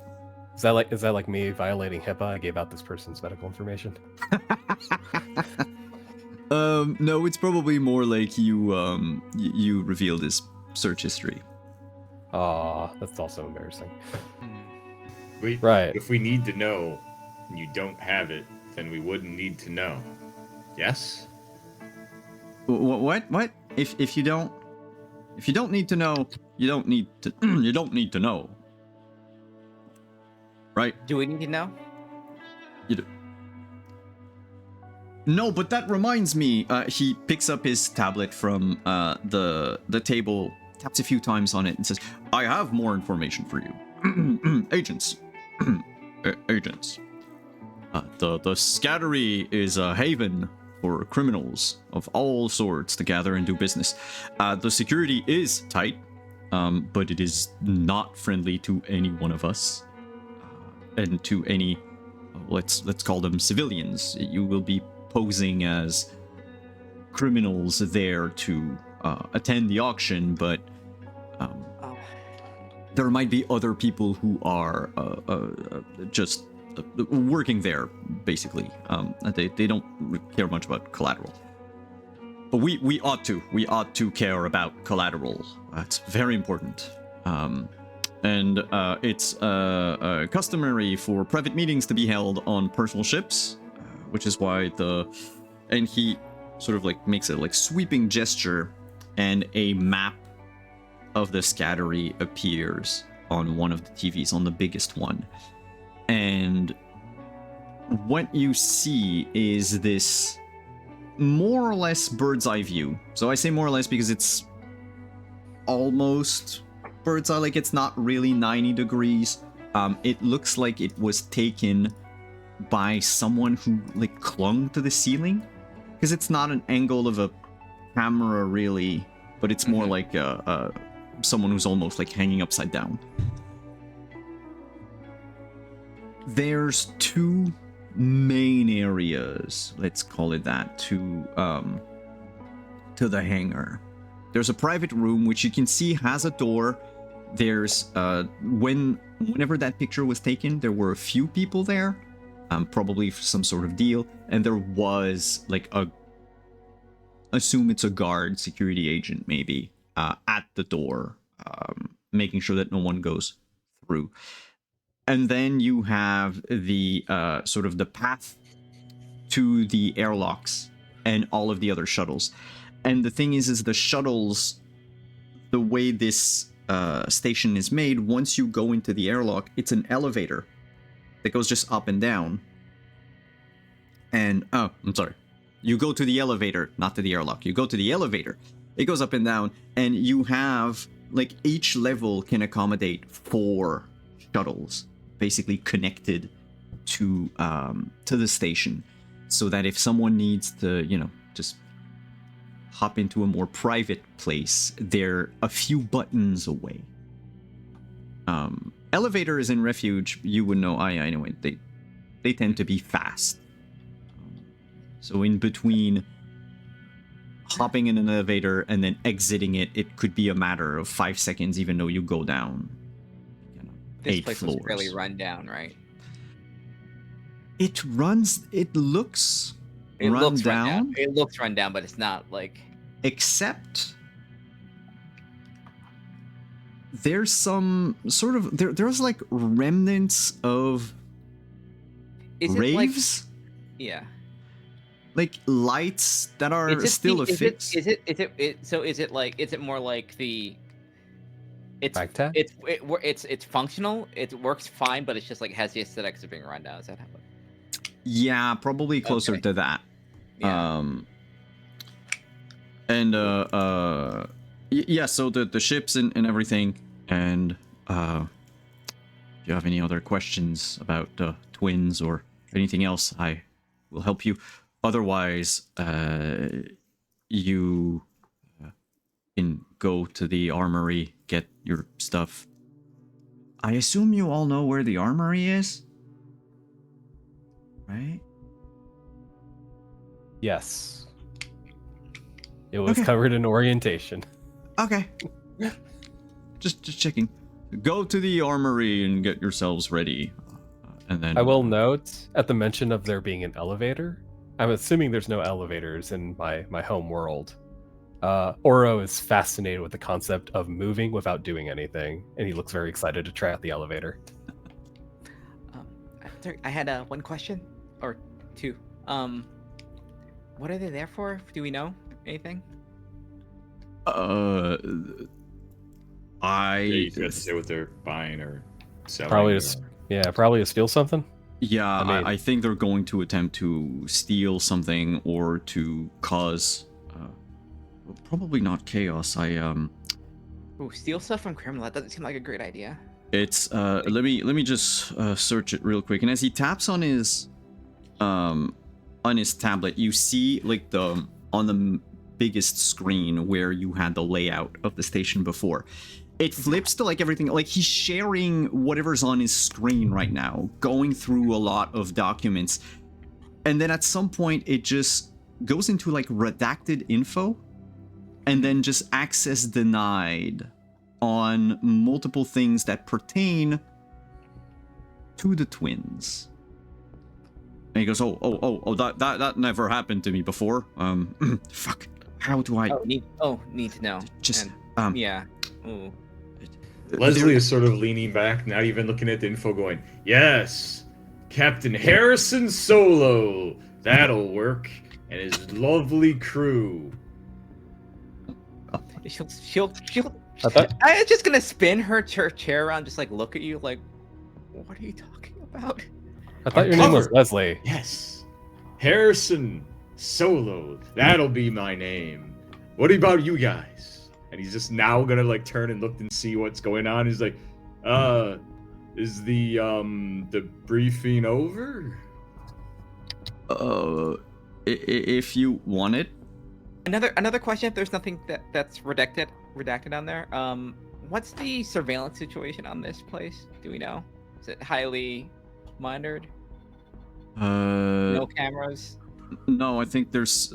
Is that like me violating HIPAA? I gave out this person's medical information. No, it's probably more like you revealed his search history. Aw, that's also embarrassing. Right. If we need to know and you don't have it, then we wouldn't need to know. Yes? What? If you don't need to know, you don't need to know. Right? Do we need to know? You do. No, but that reminds me. He picks up his tablet from the table, taps a few times on it, and says, "I have more information for you, agents. Agents. The Scattery is a haven for criminals of all sorts to gather and do business. The security is tight, but it is not friendly to any one of us, and to any, let's call them civilians. You will be posing as criminals there to attend the auction, but there might be other people who are just working there, basically. They don't care much about collateral. But we ought to care about collateral. That's very important. And it's customary for private meetings to be held on personal ships, which is why and he sort of like makes a like sweeping gesture, and a map of the Scattery appears on one of the TVs, on the biggest one. And what you see is this more or less bird's eye view. So I say more or less because it's almost bird's eye, like it's not really 90 degrees. It looks like it was taken by someone who like clung to the ceiling, because it's not an angle of a camera really, but it's more like someone who's almost like hanging upside down. There's two main areas, let's call it that, to the hangar. There's a private room which you can see has a door. There's whenever that picture was taken, there were a few people there, probably for some sort of deal, and there was like assume it's a guard, security agent maybe, at the door, making sure that no one goes through. And then you have the sort of the path to the airlocks and all of the other shuttles. And the thing is the shuttles, the way this station is made, once you go into the airlock, it's an elevator that goes just up and down. And, oh, I'm sorry. You go to the elevator, not to the airlock. You go to the elevator, it goes up and down, and you have, like, each level can accommodate 4 shuttles, basically connected to the station, so that if someone needs to, you know, just hop into a more private place, they're a few buttons away. Elevators in Refuge, you would know, anyway, they tend to be fast. So in between hopping in an elevator and then exiting it, it could be a matter of 5 seconds, even though you go down, you know, This 8 place floors. was fairly run down, right? It looks It run looks down, run down. It looks run down, but it's not like. except there's some sort of there's like remnants of Is it like? raves, Yeah. like lights that are Is it still the- affixed. Is it like? Is it more like the? It's Bagtag? it's functional. It works fine, but it's just like has the aesthetics of being run down. Is that how? Yeah, probably closer Okay. to that. Yeah. Yeah, so the ships and everything, and if you have any other questions about twins or anything else, I will help you. Otherwise, you can go to the armory, get your stuff. I assume you all know where the armory is, right? Yes. It was Okay. covered in orientation. Okay. Just checking. Go to the armory and get yourselves ready. And then I will note, at the mention of there being an elevator, I'm assuming there's no elevators in my home world. Oro is fascinated with the concept of moving without doing anything, and he looks very excited to try out the elevator. Sorry, I had one question or two. What are they there for? Do we know anything? Yeah, you have to say what they're buying or selling. Probably or- just, probably to steal something. Yeah, I mean- I think they're going to attempt to steal something or to cause probably not chaos. Ooh, steal stuff from criminal. That doesn't seem like a great idea. It's let me just search it real quick. And as he taps on his tablet, you see like on the biggest screen where you had the layout of the station before. It flips to like everything, like he's sharing whatever's on his screen right now, going through a lot of documents. And then at some point it just goes into like redacted info and then just access denied on multiple things that pertain to the twins. And he goes, oh, that never happened to me before. Fuck. How do I Need to know. just And, yeah. Ooh. Leslie is sort of leaning back, not even looking at the info, going, "Yes, Captain Harrison Solo. That'll work. And his lovely crew." She'll. I thought- I'm just gonna spin her chair around, just like look at you, like, what are you talking about? I thought your name was cover. Leslie. Yes, Harrison Solo. That'll be my name. What about you guys? and he's just now gonna like turn and look and see what's going on. He's like, is the briefing over? If you want it. Another question. If there's nothing that's redacted on there, what's the surveillance situation on this place? Do we know? Is it highly monitored? No cameras. No, I think there's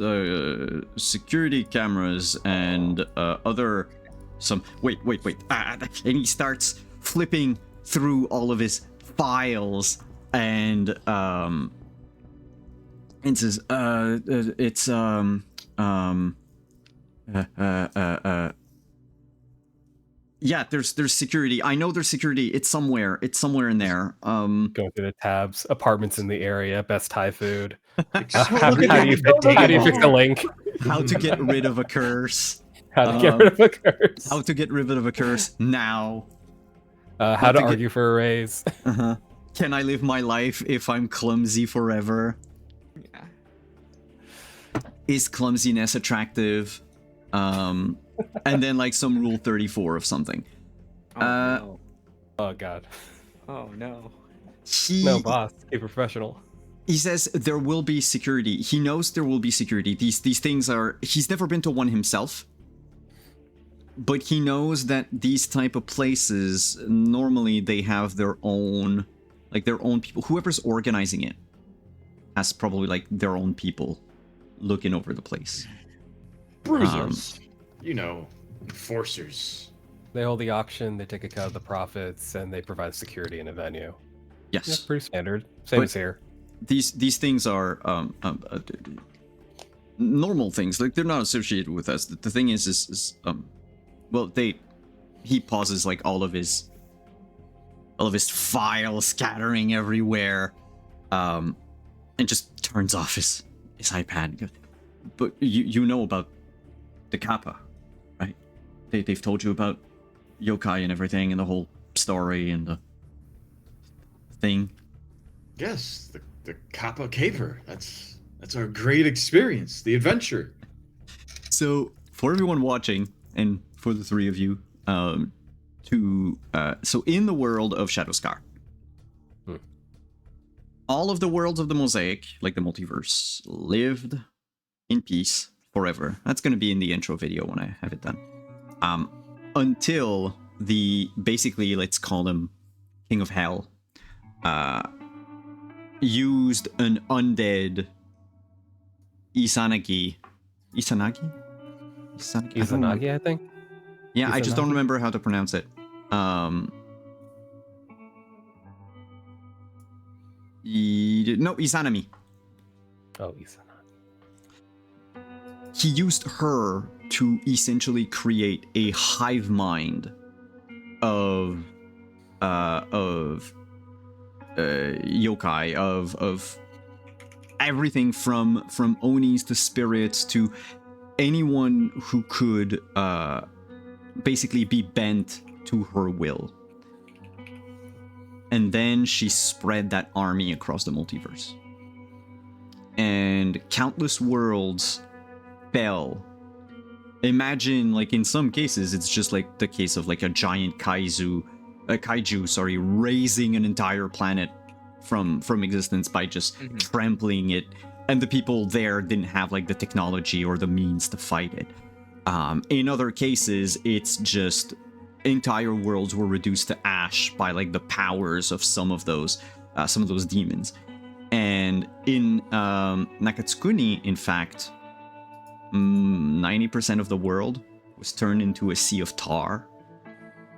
security cameras and other Wait. And he starts flipping through all of his files and says, it's yeah, there's security. I know there's security. It's somewhere in there. Going through the tabs, apartments in the area, best Thai food. How How do you fix a link? How to get rid of a curse. How to get rid of a curse. How to get rid of a curse now. How to to get- argue for a raise. Uh-huh. Can I live my life if I'm clumsy forever? Yeah. Is clumsiness attractive? And then like some rule 34 of something. Oh, no. Oh god. Oh no. No, boss. Stay professional. He says there will be security. He knows there will be security. These things are... He's never been to one himself. But he knows that these type of places, normally they have their own... Like their own people. Whoever's organizing it has probably like their own people looking over the place. Bruisers. Enforcers. They hold the auction, they take a cut of the profits, and they provide security in a venue. Yeah, Yes. pretty standard. Same But- as here. These things are normal things. Like they're not associated with us. The thing is well, he pauses like all of his files scattering everywhere, and just turns off his iPad and goes, but you know about the Kappa, right? They've told you about yokai and everything and the whole story and the thing. Yes, the Kappa Caper. That's our great experience, the adventure. So for everyone watching and for the three of you, so in the world of Shadowscar, all of the worlds of the Mosaic, like the multiverse, lived in peace forever. That's going to be in the intro video when I have it done. Until basically, let's call him King of Hell, used an undead Izanagi. Izanagi, Izanagi, I think. Yeah, I just don't Izanagi? remember how to pronounce it. No, Izanami. Oh, Izanagi. He used her to essentially create a hive mind of yokai, of everything from onis to spirits to anyone who could basically be bent to her will. And then she spread that army across the multiverse. And countless worlds fell. Imagine, like, in some cases, it's just like the case of like a giant kaiju, raising an entire planet from existence by just trampling it, and the people there didn't have like the technology or the means to fight it. In other cases, it's just entire worlds were reduced to ash by like the powers of some of those demons. And in Nakatsukuni, in fact, 90% of the world was turned into a sea of tar,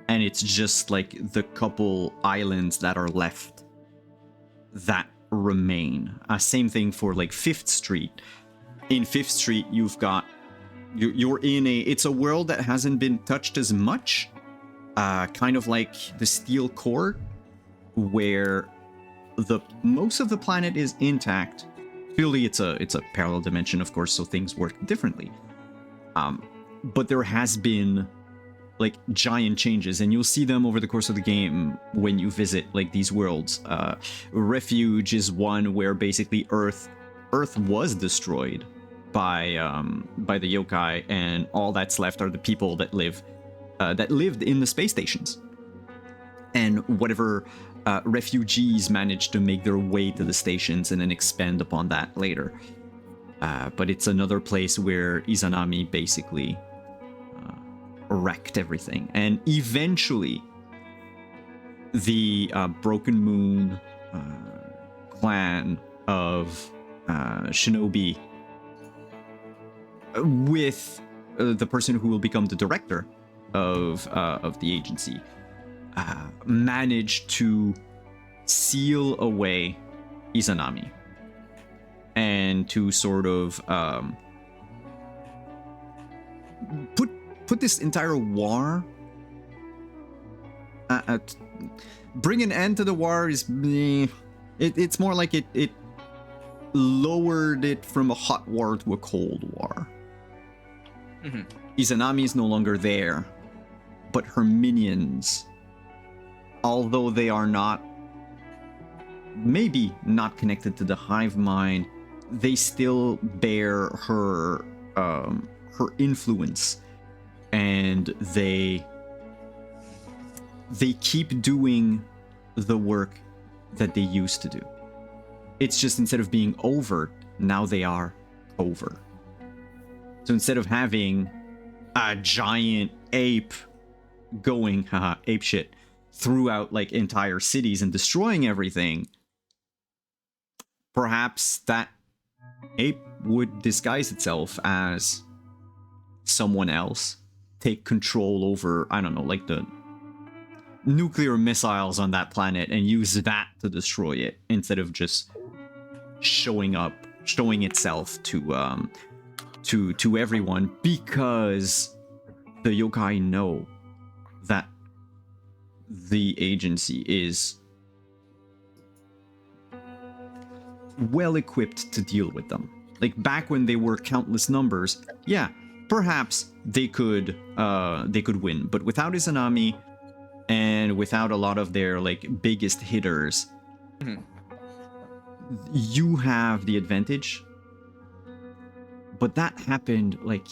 and it's just like the couple islands that are left that remain. Same thing for like Fifth Street. In Fifth Street, you've got you're in it's a world that hasn't been touched as much, kind of like the Steel Court, where the most of the planet is intact. Clearly, it's a parallel dimension, of course, so things work differently. But there has been like giant changes, and you'll see them over the course of the game when you visit like these worlds. Refuge is one where basically Earth was destroyed by the yokai, and all that's left are the people that lived in the space stations, and whatever refugees managed to make their way to the stations and then expand upon that later. But it's another place where Izanami basically wrecked everything, and eventually the Broken Moon clan of shinobi, with the person who will become the director of the agency, managed to seal away Izanami and to sort of put this entire war, bring an end to the war is it's more like it lowered it from a hot war to a cold war. Mm-hmm. Izanami is no longer there, but her minions, although they are maybe not connected to the hive mind, they still bear her influence, and they keep doing the work that they used to do. It's just, instead of being overt, now they are covert. So instead of having a giant ape going ape shit throughout like entire cities and destroying everything, perhaps that ape would disguise itself as someone else, take control over, I don't know, like the nuclear missiles on that planet, and use that to destroy it, instead of just showing itself to everyone, because the yokai know that the agency is well equipped to deal with them. Like back when they were countless numbers, yeah, perhaps they could win, but without Izanami and without a lot of their like biggest hitters, you have the advantage. But that happened, like,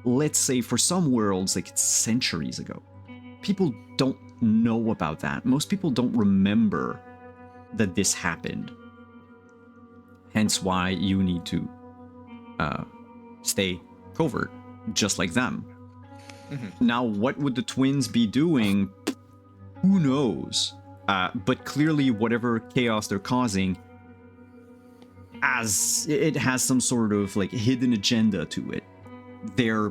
let's say for some worlds, like centuries ago. People don't know about that. Most people don't remember that this happened. Hence why you need to stay covert, just like them. Now, what would the twins be doing? Who knows? But clearly, whatever chaos they're causing, as it has some sort of like hidden agenda to it. They're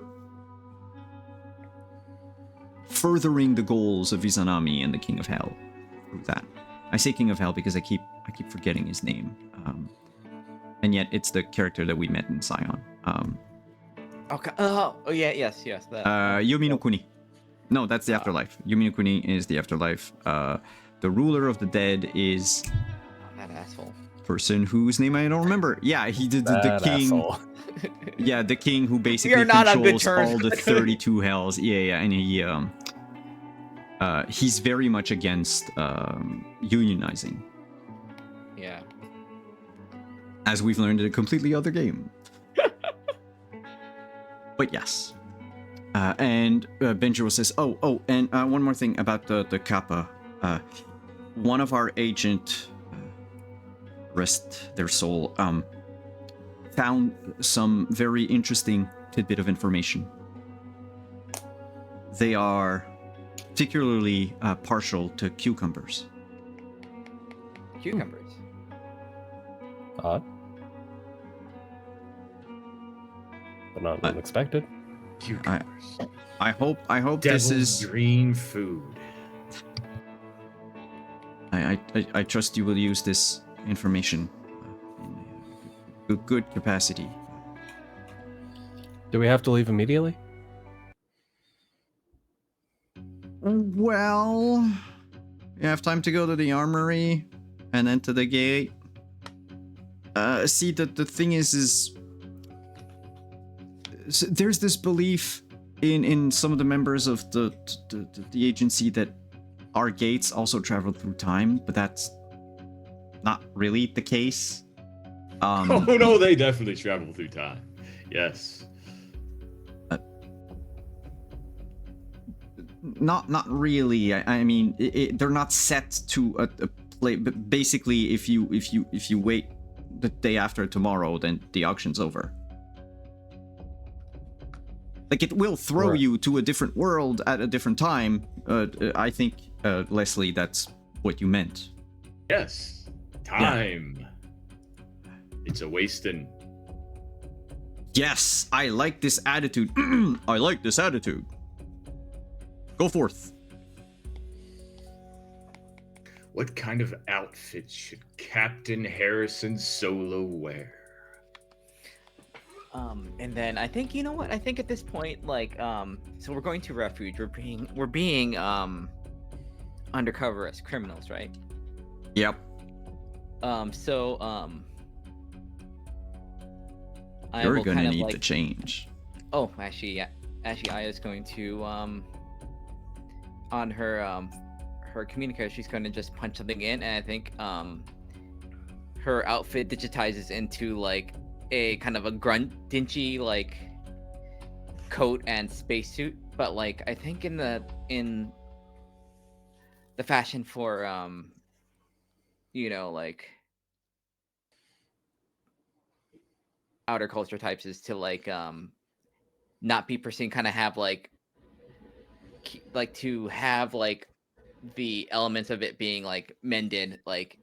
furthering the goals of Izanami and the King of Hell through that. I say King of Hell because I keep forgetting his name, and yet it's the character that we met in Scion. Okay. Oh yeah. Yes. That. Yumi no Kuni. No, that's the afterlife. Yumi no Kuni is the afterlife. The ruler of the dead is that asshole. Person whose name I don't remember. Yeah, he did the king. Asshole. Yeah, the king who basically not on good controls terms. all the 32 hells. Yeah, and he's very much against unionizing, Yeah. as we've learned in a completely other game. But yes. And Benjiro says, oh, and one more thing about the Kappa. One of our agent, rest their soul, found some very interesting tidbit of information. They are particularly partial to cucumbers. Cucumbers. Odd. But not unexpected. Cucumbers. I hope Devil's this is. green food. I trust you will use this information in a good capacity. Do we have to leave immediately? Well, you have time to go to the armory and then to the gate. See, the thing is there's this belief in some of the members of the agency that our gates also travel through time, but that's not really the case. Oh no, they definitely travel through time. Yes. Not really. I mean, they're not set to a play. But basically, if you wait the day after tomorrow, then the auction's over. Like, it will throw Right. you to a different world at a different time. I think, Leslie, that's what you meant. Yes. Time. It's a wasting. Yes, I like this attitude. I like this attitude. Go forth. What kind of outfit should Captain Harrison Solo wear? And then I think, you know what? I think at this point, like, so we're going to refuge. We're being undercover as criminals, right? Yep. I You're will gonna kind of need like, to change. oh, actually, yeah. Actually, Aya's going to on her her communicator, she's going to just punch something in, and I think her outfit digitizes into like a kind of a dingy like coat and spacesuit, but like I think in the fashion for you know, like outer culture types is to like not be perceived, kind of have like to have like the elements of it being like mended, like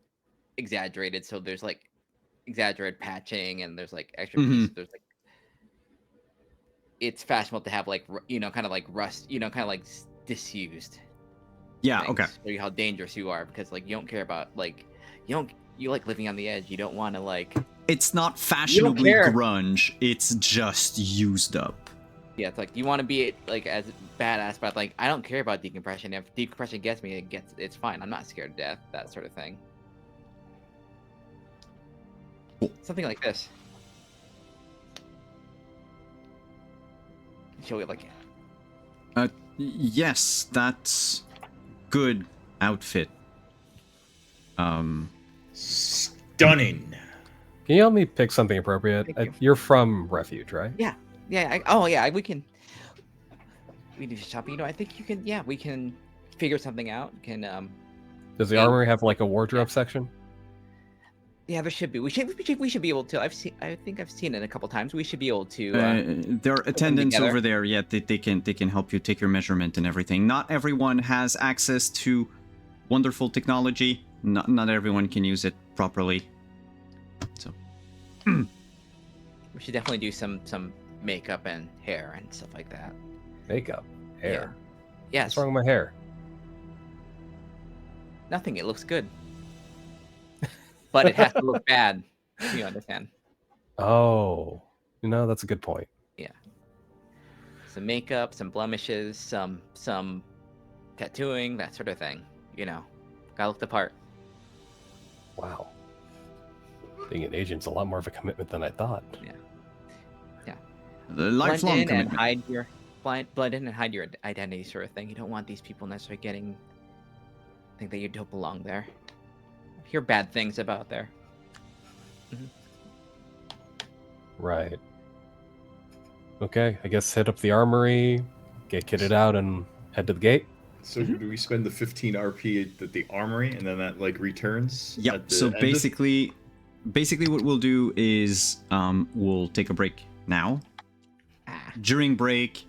exaggerated, so there's like exaggerated patching and there's like extra pieces, there's like it's fashionable to have like you know, kind of like rust, you know, kind of like disused Yeah, things, okay. show you how dangerous you are, because like you don't care about like you like living on the edge, you don't want to like, It's not fashionably care. grunge, it's just used up. yeah, it's like you want to be like as badass, but like I don't care about decompression. If decompression gets me, it's fine. I'm not scared to death, that sort of thing. Cool. Something like this. Show it like, Yes, that's good outfit. Stunning. Can you help me pick something appropriate? Thank you. You're from Refuge, right? yeah. We can do shopping. You know, I think you can. Yeah, we can figure something out. Can Does the Yeah. armory have like a wardrobe section? yeah, there should be. We should be able to. I think I've seen it a couple times. We should be able to. There are attendants together. over there. Yeah, they can help you take your measurement and everything. Not everyone has access to wonderful technology. Not everyone can use it properly. So We should definitely do some makeup and hair and stuff like that. Makeup, hair. Yes. What's wrong with my hair? Nothing. It looks good. But it has to look bad. You understand? Oh, that's a good point. Some makeup, some blemishes, some tattooing, that sort of thing. You know, gotta look the part. Wow. Being an agent's a lot more of a commitment than I thought. the lifelong blend in and commitment. hide your blend in and hide your identity, sort of thing. You don't want these people necessarily think that you don't belong there. Hear bad things about there. Right. Okay, I guess hit up the armory, get kitted out, and head to the gate. So do we spend the 15 RP at the armory and then that like returns? Yep. at the So end of- basically what we'll do is we'll take a break now. Ah, During break,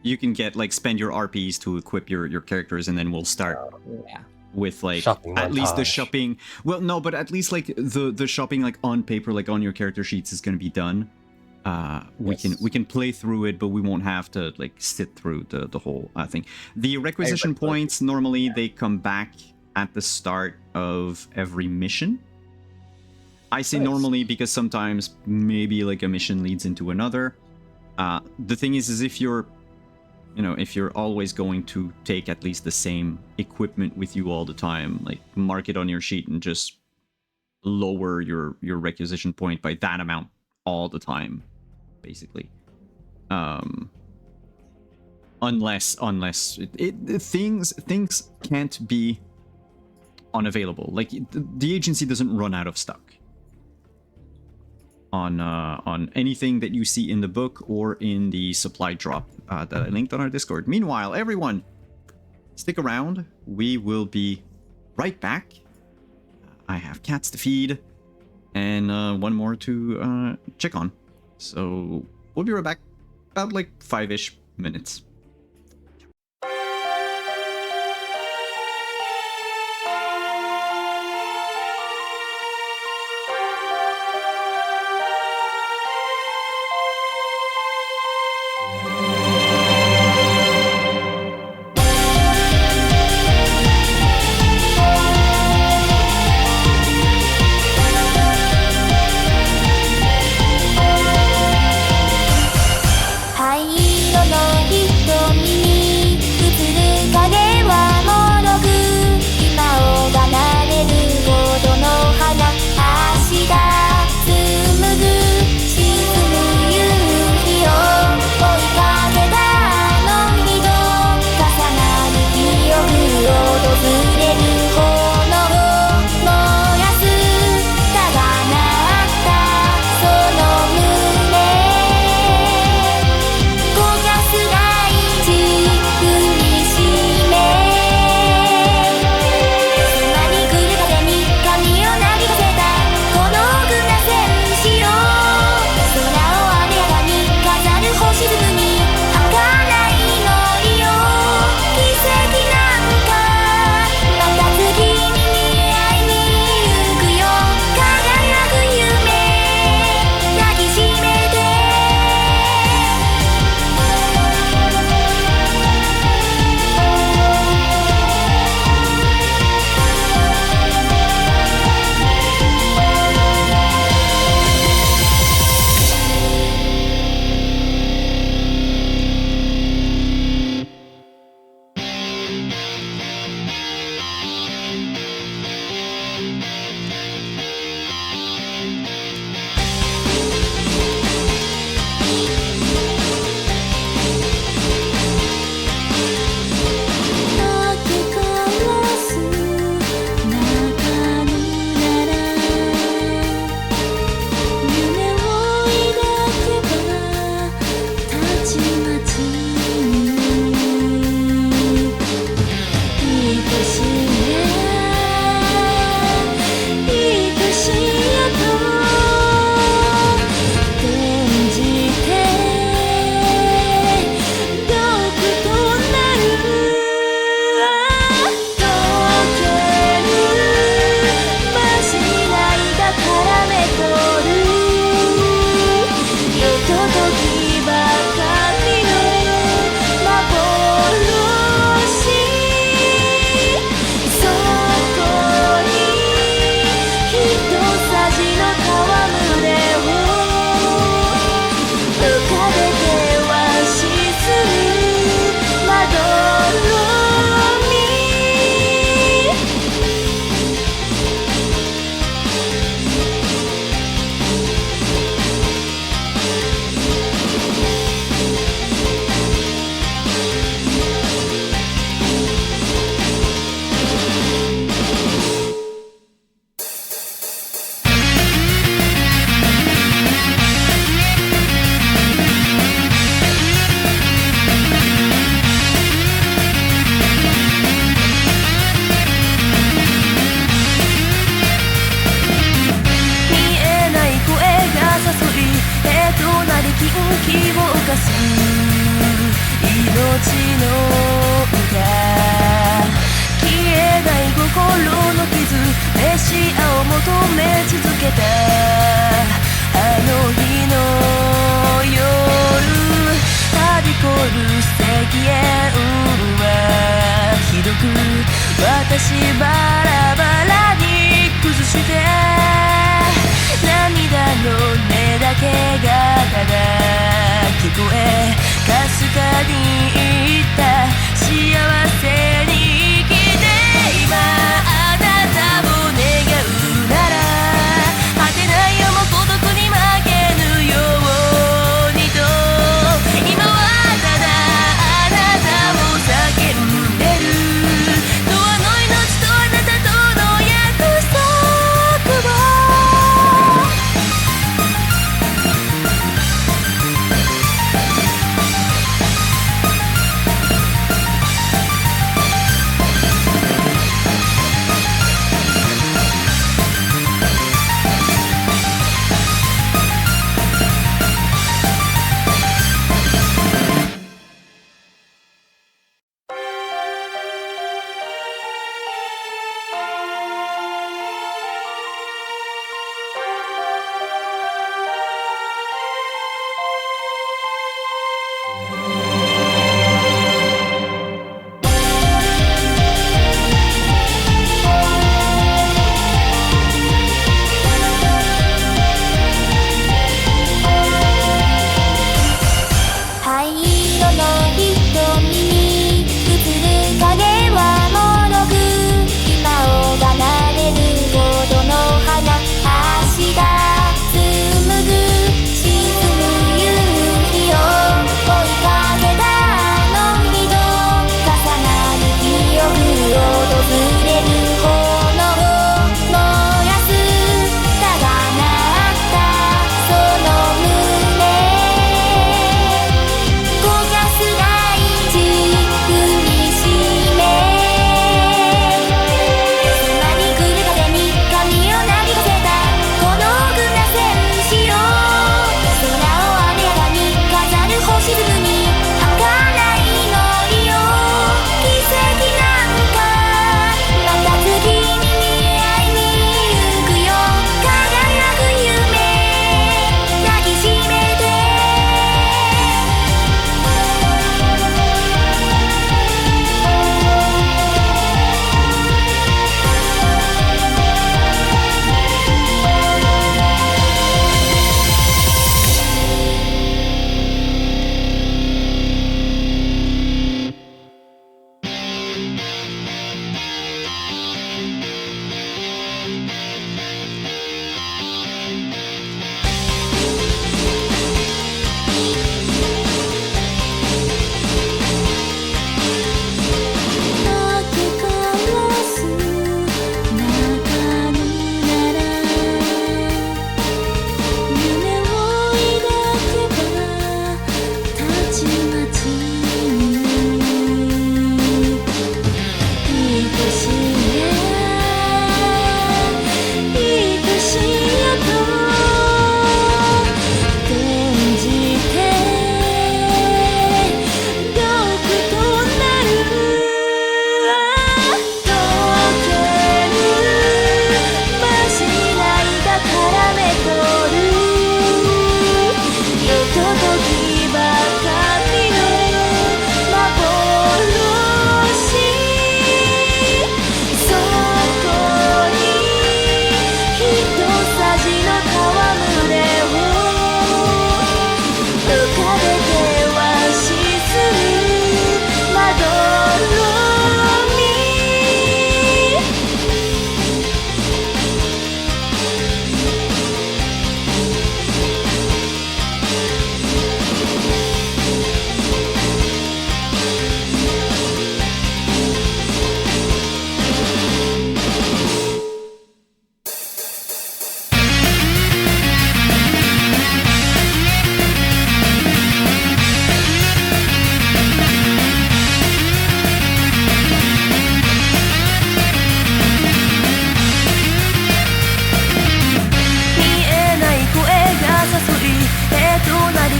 you can spend your RPs to equip your characters, and then we'll start yeah. with like Shopping at least the montage. shopping. Well, no, but at least like the shopping like on paper, like on your character sheets, is gonna be done. We Yes. can play through it, but we won't have to like sit through the whole thing. The requisition play. points normally they come back at the start of every mission. I say Nice. normally because sometimes maybe like a mission leads into another. The thing is if you're always going to take at least the same equipment with you all the time, like mark it on your sheet and just lower your requisition point by that amount all the time, basically. Unless things can't be unavailable. Like the agency doesn't run out of stock. on anything that you see in the book or in the supply drop that I linked on our Discord. Meanwhile, everyone, stick around. We will be right back. I have cats to feed and one more to check on. So we'll be right back, about like 5-ish minutes.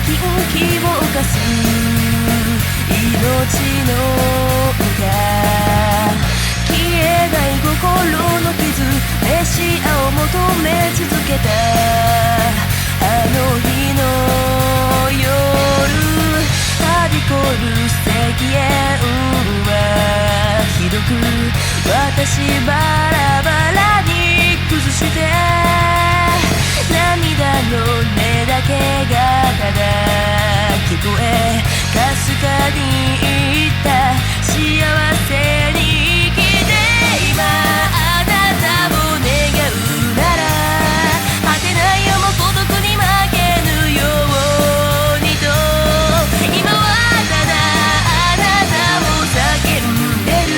近気を犯す命の歌、消えない心の傷、メシアを求め続けたあの日の夜、はびこる赤煙はひどく私バラバラに崩して、涙の音だけがただ聞こえ、かすかに言った幸せに生きて今あなたを願うなら、果てない夜も孤独に負けぬようにと、今はただあなたを叫んでる、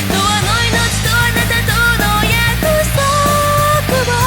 永遠の命とあなたとの約束を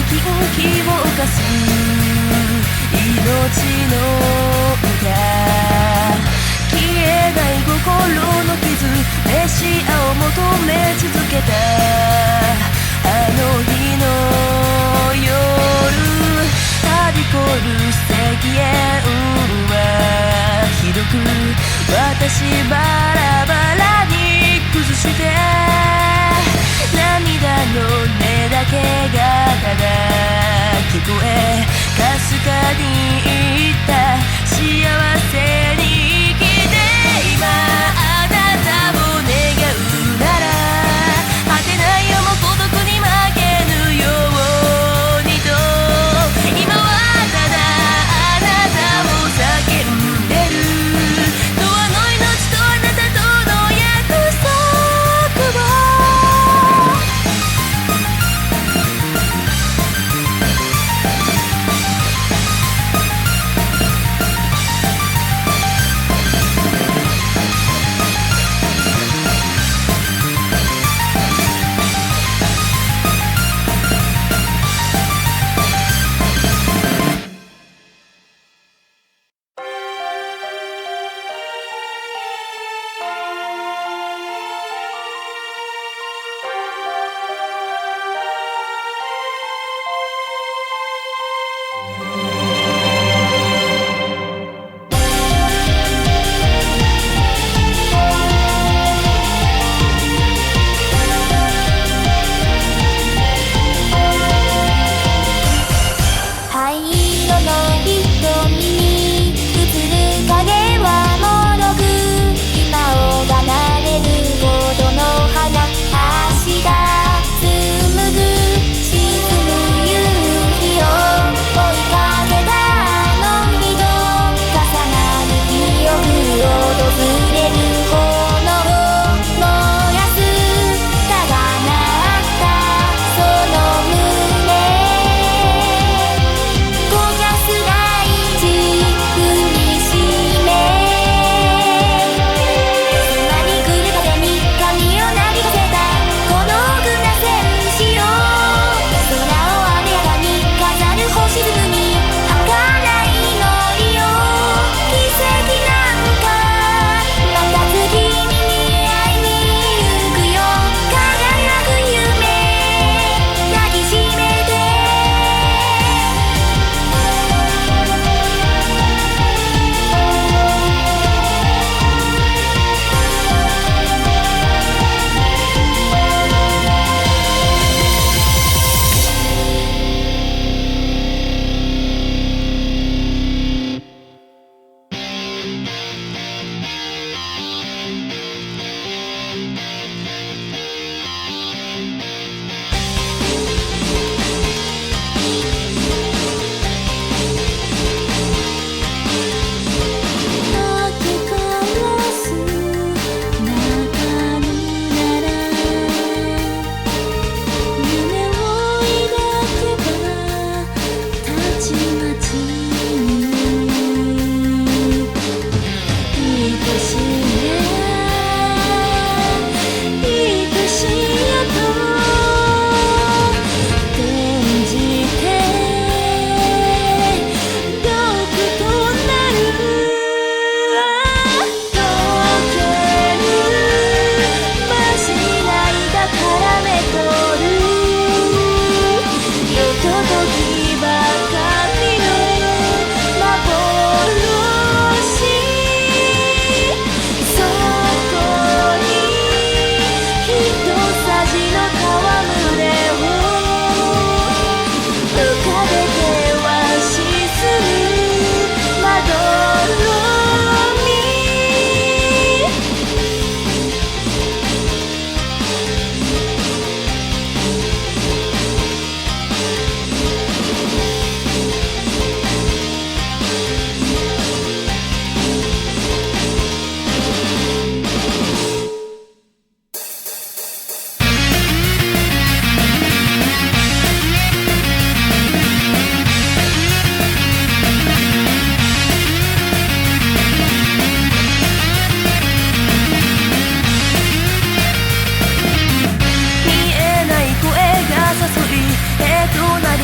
近気を犯す命の歌、消えない心の傷、メシアを求め続けたあの日の夜、はびこる赤煙はひどく私バラバラに崩して、涙の音だけがただ聞こえ、かすかに言った幸せに生きて今あなたを願うなら、果てない夜も孤独に負けぬようにと、今はただあなたを叫んでる、永遠の命とあなたとの約束を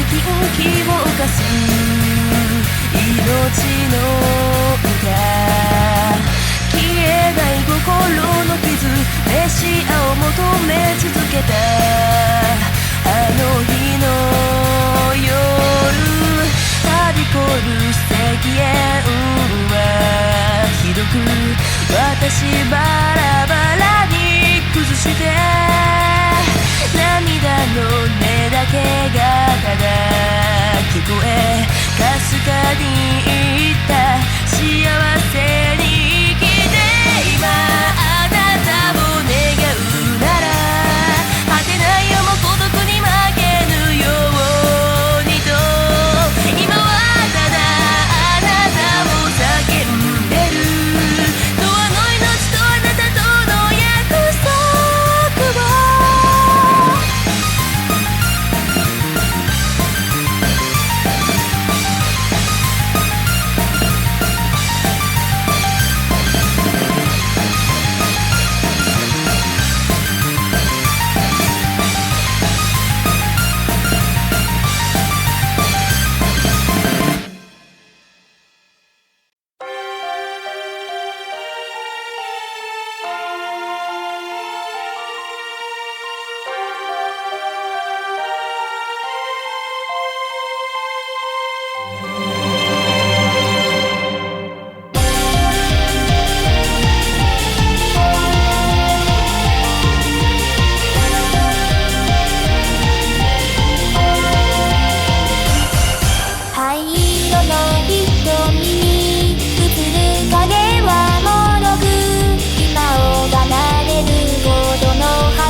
気を犯す命の歌消えない心の傷メシアを求め続けたあの日の夜はびこる赤煙はひどく私バラバラに崩して涙の音だけがただ聞こえかすかに言った幸せに生きて今あなたを願うなら果てないよも孤独に負けぬようにと今はただあなたを叫んでる永遠の命とあなたとの約束を灰色の瞳に映る影はもろく今を離れるほどの花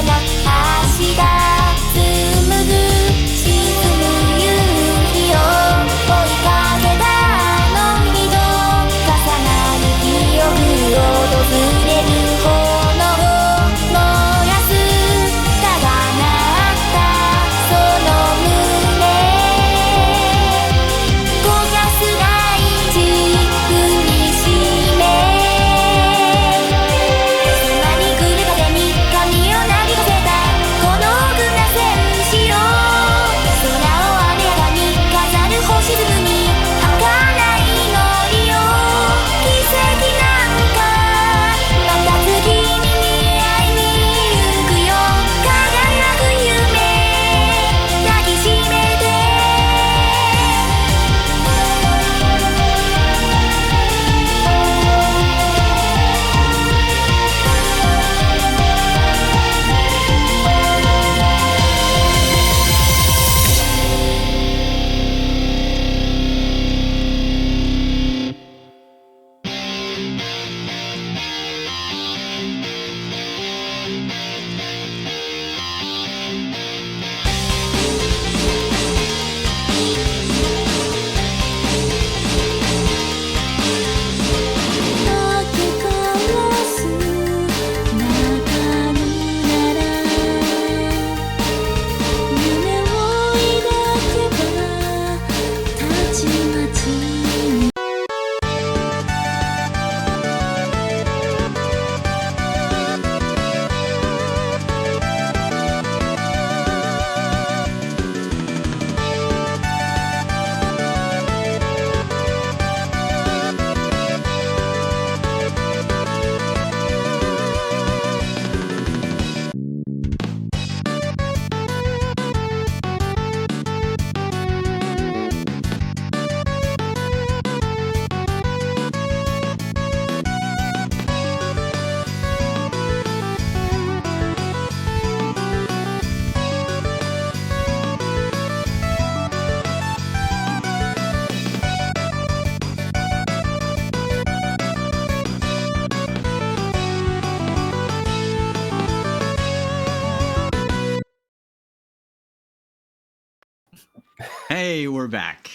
足が紡ぐ沈む夕日を追いかけたあの日と重なる記憶訪れる炎を燃やすたがなったその胸焦がす大地踏みしめ迫り来る風に髪をなびかせたこの奥な戦士を空を艶やかに飾る星屑に儚い祈りを奇跡なんかまた次に会いに行くよ輝く夢抱きしめて泣き交わす泣かぬなら夢を抱けばたちまちにHey, we're back.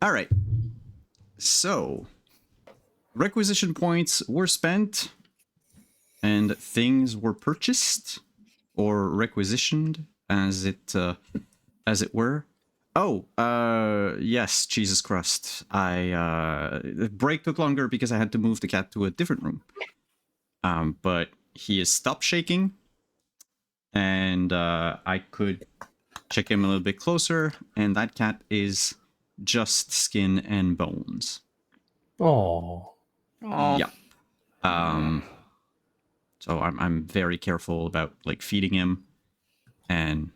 All right. So, requisition points were spent and things were purchased or requisitioned as it were. Oh, yes, Jesus Crust. The break took longer because I had to move the cat to a different room. But he has stopped shaking. and I could check him a little bit closer, and that cat is just skin and bones. Oh. Oh. Yeah. So I'm very careful about like feeding him and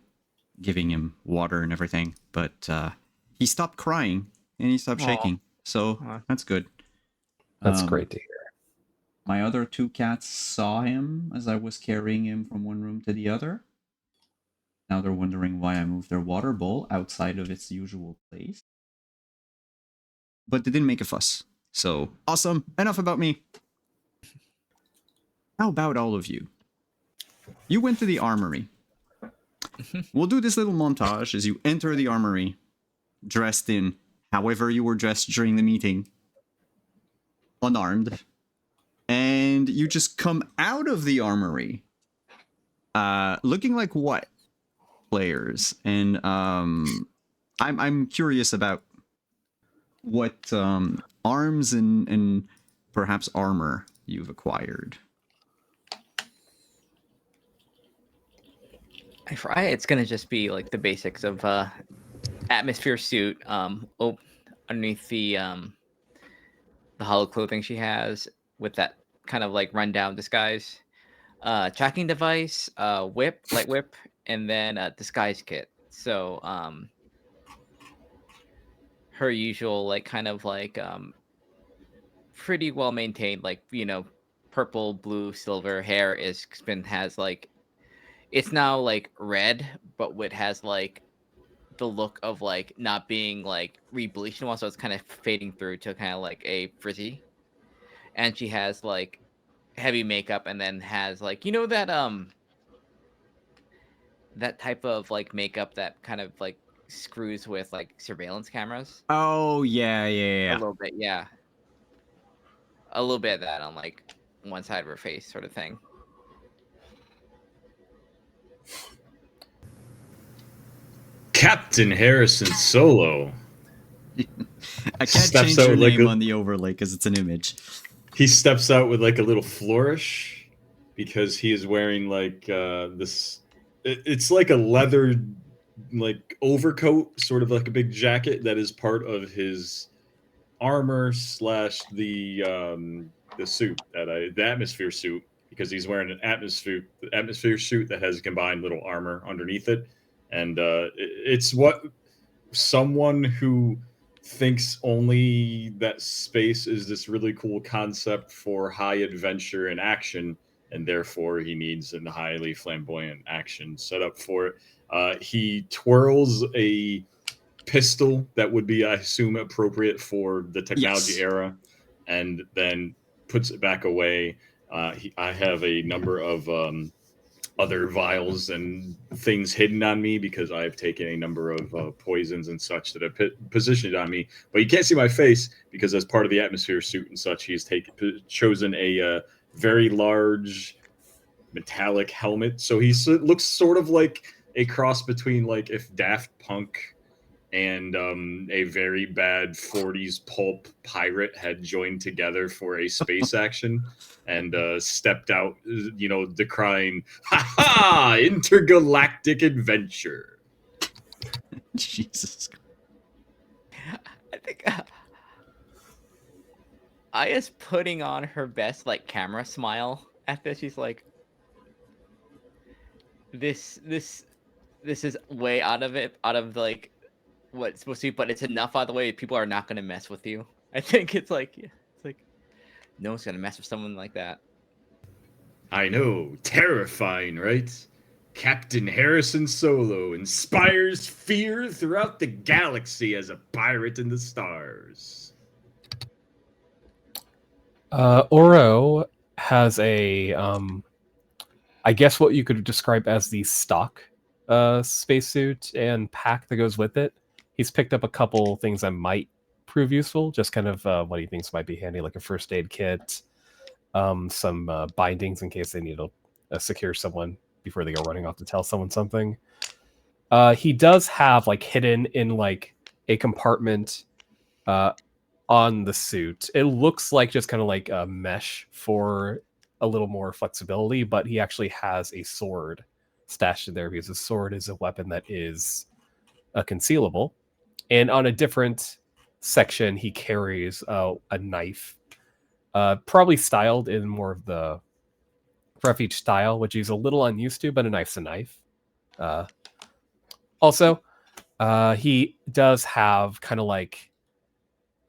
giving him water and everything, but he stopped crying and he stopped Aw. shaking, so Aw. that's good. That's Um, great to hear. My other two cats saw him as I was carrying him from one room to the other. Now they're wondering why I moved their water bowl outside of its usual place. But they didn't make a fuss. So, awesome. Enough about me. How about all of you? You went to the armory. We'll do this little montage as you enter the armory, dressed in however you were dressed during the meeting, unarmed, and you just come out of the armory, looking like what, players? And I'm curious about what arms and perhaps armor you've acquired. For I, it's gonna just be like the basics of atmosphere suit. Underneath the hollow clothing she has with that kind of like rundown disguise, tracking device, whip, light whip, and then a disguise kit. So her usual like kind of like pretty well maintained, like, you know, purple, blue, silver hair has like, it's now like red, but it has like the look of like not being like re-bleached in a while, so it's kind of fading through to kind of like a frizzy. And she has like heavy makeup, and then has like, you know, that type of like makeup that kind of like screws with like surveillance cameras. Oh, yeah. A little bit, yeah. A little bit of that on like one side of her face, sort of thing. Captain Harrison Solo. I can't Steps change out your like name a- on the overlay because it's an image. He steps out with like a little flourish because he is wearing like this. It's like a leather like overcoat, sort of like a big jacket that is part of his armor slash the suit the atmosphere suit, because he's wearing an atmosphere suit that has combined little armor underneath it, and it's what someone who thinks only that space is this really cool concept for high adventure and action, and therefore he needs a highly flamboyant action setup for it. He twirls a pistol that would be, I assume, appropriate for the technology Yes. era, and then puts it back away. I have a number of other vials and things hidden on me because I've taken a number of poisons and such that have positioned on me. But you can't see my face because, as part of the atmosphere suit and such, he's chosen a very large metallic helmet. So he looks sort of like a cross between like if Daft Punk and a very bad 40s pulp pirate had joined together for a space action and stepped out, you know, decrying, "Ha ha! Intergalactic adventure." Jesus. I think Aya's putting on her best like camera smile at this. She's like, this is way out of like what it's supposed to be, but it's enough out of the way people are not gonna mess with you. I think it's like no one's gonna mess with someone like that. I know, terrifying, right? Captain Harrison Solo inspires fear throughout the galaxy as a pirate in the stars. Oro has a, I guess what you could describe as the stock spacesuit and pack that goes with it. He's picked up a couple things that might prove useful, just kind of what he thinks might be handy, like a first aid kit, some bindings in case they need to secure someone before they go running off to tell someone something. He does have like hidden in like a compartment on the suit. It looks like just kind of like a mesh for a little more flexibility, but he actually has a sword stashed in there because his sword is a weapon that is concealable. And on a different section, he carries a knife, probably styled in more of the refuge style, which he's a little unused to, but a knife's a knife. Also, he does have kind of like,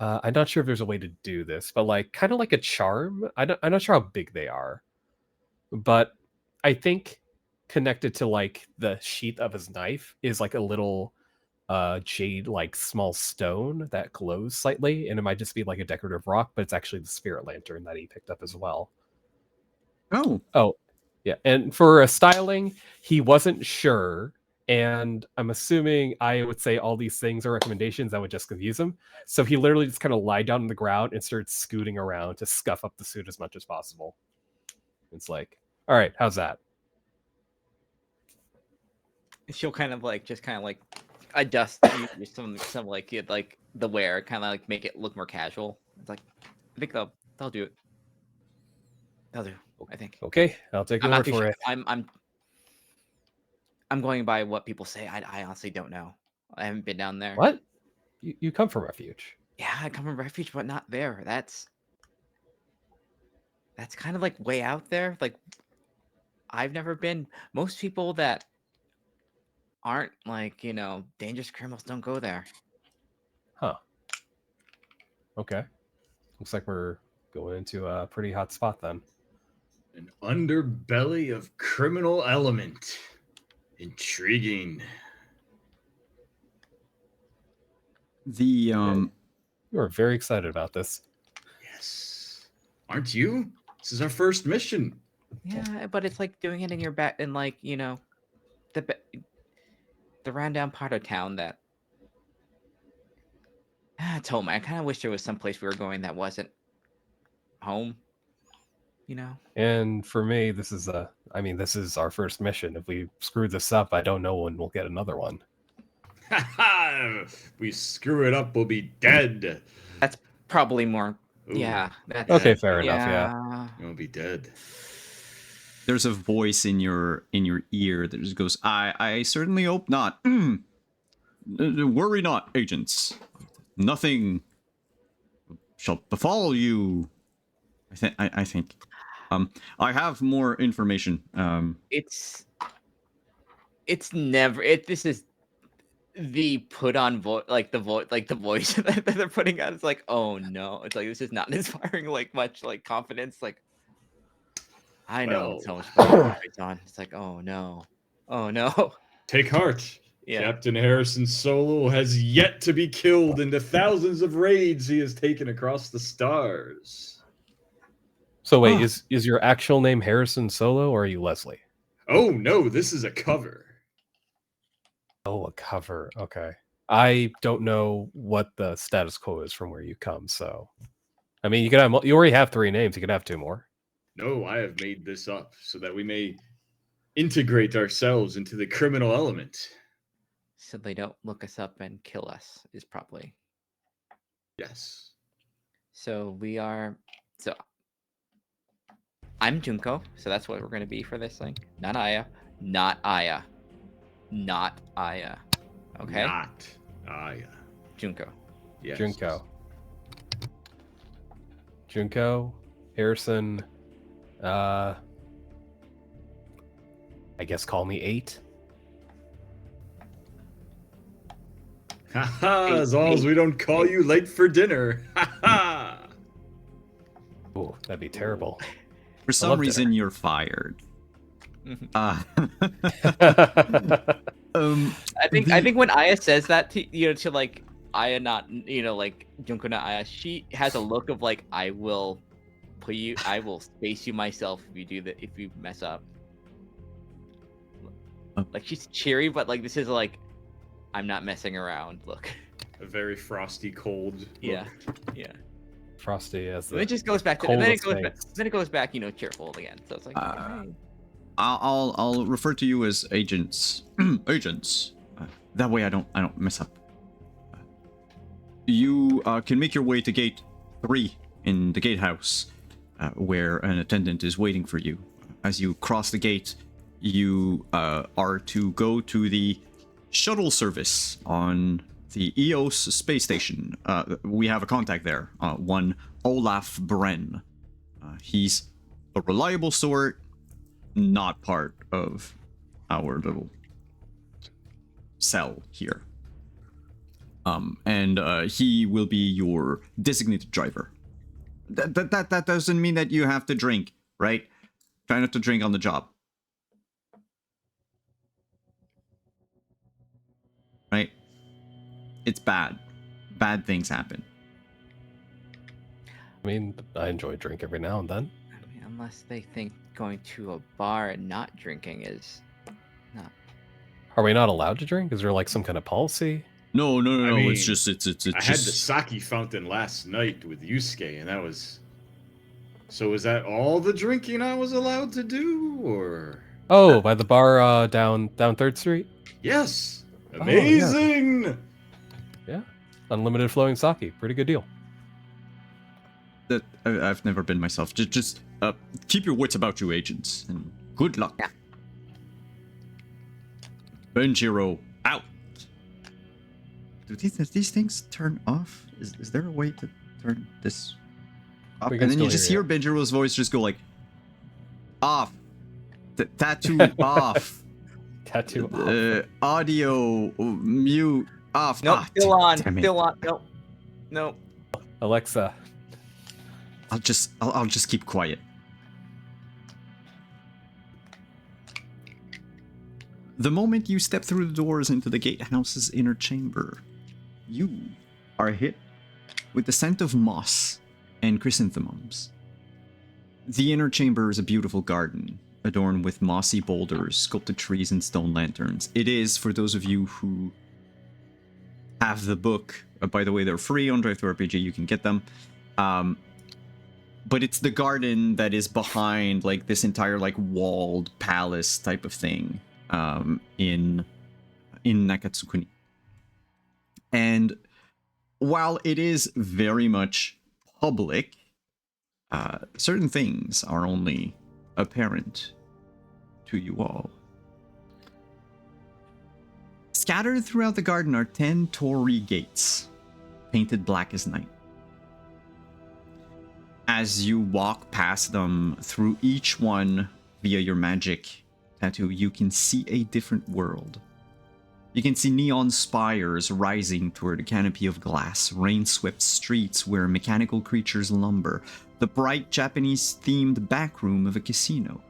I'm not sure if there's a way to do this, but like kind of like a charm. I'm not sure how big they are, but I think connected to like the sheath of his knife is like a little jade like small stone that glows slightly, and it might just be like a decorative rock, but it's actually the spirit lantern that he picked up as well. Oh yeah. And for styling, he wasn't sure, and I'm assuming I would say all these things are recommendations that would just confuse him, so he literally just kind of lied down on the ground and started scooting around to scuff up the suit as much as possible. It's like, all right, how's that? She'll kind of like just kind of like adjust some like the wear, kind of like make it look more casual. It's like, I think they'll do it. They'll do. I think. Okay, I'll take your I'm word not too for sure. it. I'm going by what people say. I honestly don't know. I haven't been down there. What? You come from Refuge? Yeah, I come from Refuge, but not there. That's kind of like way out there. Like, I've never been. Most people that aren't like, dangerous criminals don't go there. Huh. Okay. Looks like we're going into a pretty hot spot then. An underbelly of criminal element. Intriguing. You are very excited about this. Yes. Aren't you? This is our first mission. Yeah, but it's like doing it in your back, in like, the rundown part of town that Toma. I kind of wish there was some place we were going that wasn't home. And for me, this is our first mission. If we screw this up, I don't know when we'll get another one. We screw it up, we'll be dead. That's probably more. Ooh. Yeah. Okay, fair enough. Yeah. We'll be dead. There's a voice in your ear that just goes, I certainly hope not. Worry not, agents. Nothing shall befall you. I think. I have more information. It's never. This is the put on voice, like the voice that they're putting out. It's like, oh no. It's like, this is not inspiring like much like confidence. Like, I know so much it's on. It's like, oh no. Take heart. Yeah. Captain Harrison Solo has yet to be killed in the thousands of raids he has taken across the stars. So wait, is your actual name Harrison Solo, or are you Leslie? Oh no, this is a cover. Oh, a cover. Okay. I don't know what the status quo is from where you come, so I mean, you already have 3 names. You could have 2 more. No, I have made this up so that we may integrate ourselves into the criminal element. So they don't look us up and kill us is probably. Yes. So I'm Junko, so that's what we're going to be for this thing. Not Aya. Okay? Not Aya. Junko. Yes. Junko, Harrison, I guess call me 8. Haha, as long as we don't call you late for dinner. Haha. Oh, that'd be terrible. For some reason, you're fired. I think when Aya says that to like Aya, not like Junko, not Aya, she has a look of like, I will space you myself if you mess up. Like, she's cheery, but like, this is like, I'm not messing around. Look. A very frosty, cold. Yeah. Look. Yeah. Frosty as And it just goes back to, and then it goes back, cheerful again. So it's like, hey. I'll refer to you as agents. Agents. That way I don't mess up. You can make your way to gate 3 in the gatehouse, where an attendant is waiting for you. As you cross the gate, you are to go to the shuttle service on the EOS space station. We have a contact there, one Olaf Bren. He's a reliable sort, not part of our little cell here. And he will be your designated driver. That doesn't mean that you have to drink, right? Try not to drink on the job. Right? It's bad. Bad things happen. I mean, I enjoy a drink every now and then. I mean, unless they think going to a bar and not drinking is not. Are we not allowed to drink? Is there like some kind of policy? No. I mean, it's just it's I had the just sake fountain last night with Yusuke, and that was. So was that all the drinking I was allowed to do, or? Oh, by the bar down 3rd Street? Yes. yeah. Amazing. Unlimited flowing sake. Pretty good deal. that I've never been myself. Just keep your wits about you, agents, and good luck. Yeah. Benjiro out. Do these things turn off? Is there a way to turn this off? We And can then you still just hear hear Benjiro's voice just go like, off. Tattoo off. Tattoo off. Audio mute off. Nope, Ah, still on. damn it. Still on. Nope. Nope. Alexa. I'll just keep quiet. The moment you step through the doors into the gatehouse's inner chamber, you are hit with the scent of moss and chrysanthemums. The inner chamber is a beautiful garden, adorned with mossy boulders, sculpted trees, and stone lanterns. It is, for those of you who have the book, by the way, they're free on Drive to RPG, you can get them. But it's the garden that is behind like this entire like walled palace type of thing in Nakatsukuni. And while it is very much public, certain things are only apparent to you all. Scattered throughout the garden are 10 torii gates, painted black as night. As you walk past them, through each one via your magic tattoo, you can see a different world. You can see neon spires rising toward a canopy of glass, rain-swept streets where mechanical creatures lumber, the bright Japanese-themed backroom of a casino,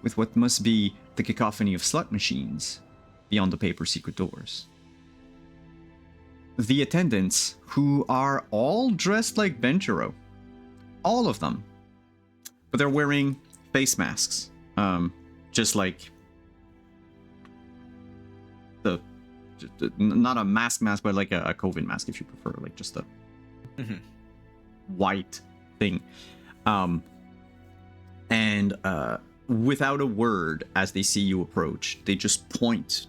with what must be the cacophony of slot machines beyond the paper secret doors. The attendants, who are all dressed like Benjiro, all of them, but they're wearing face masks, just like not a mask, but like a COVID mask, if you prefer, like just a white thing. And without a word, as they see you approach, they just point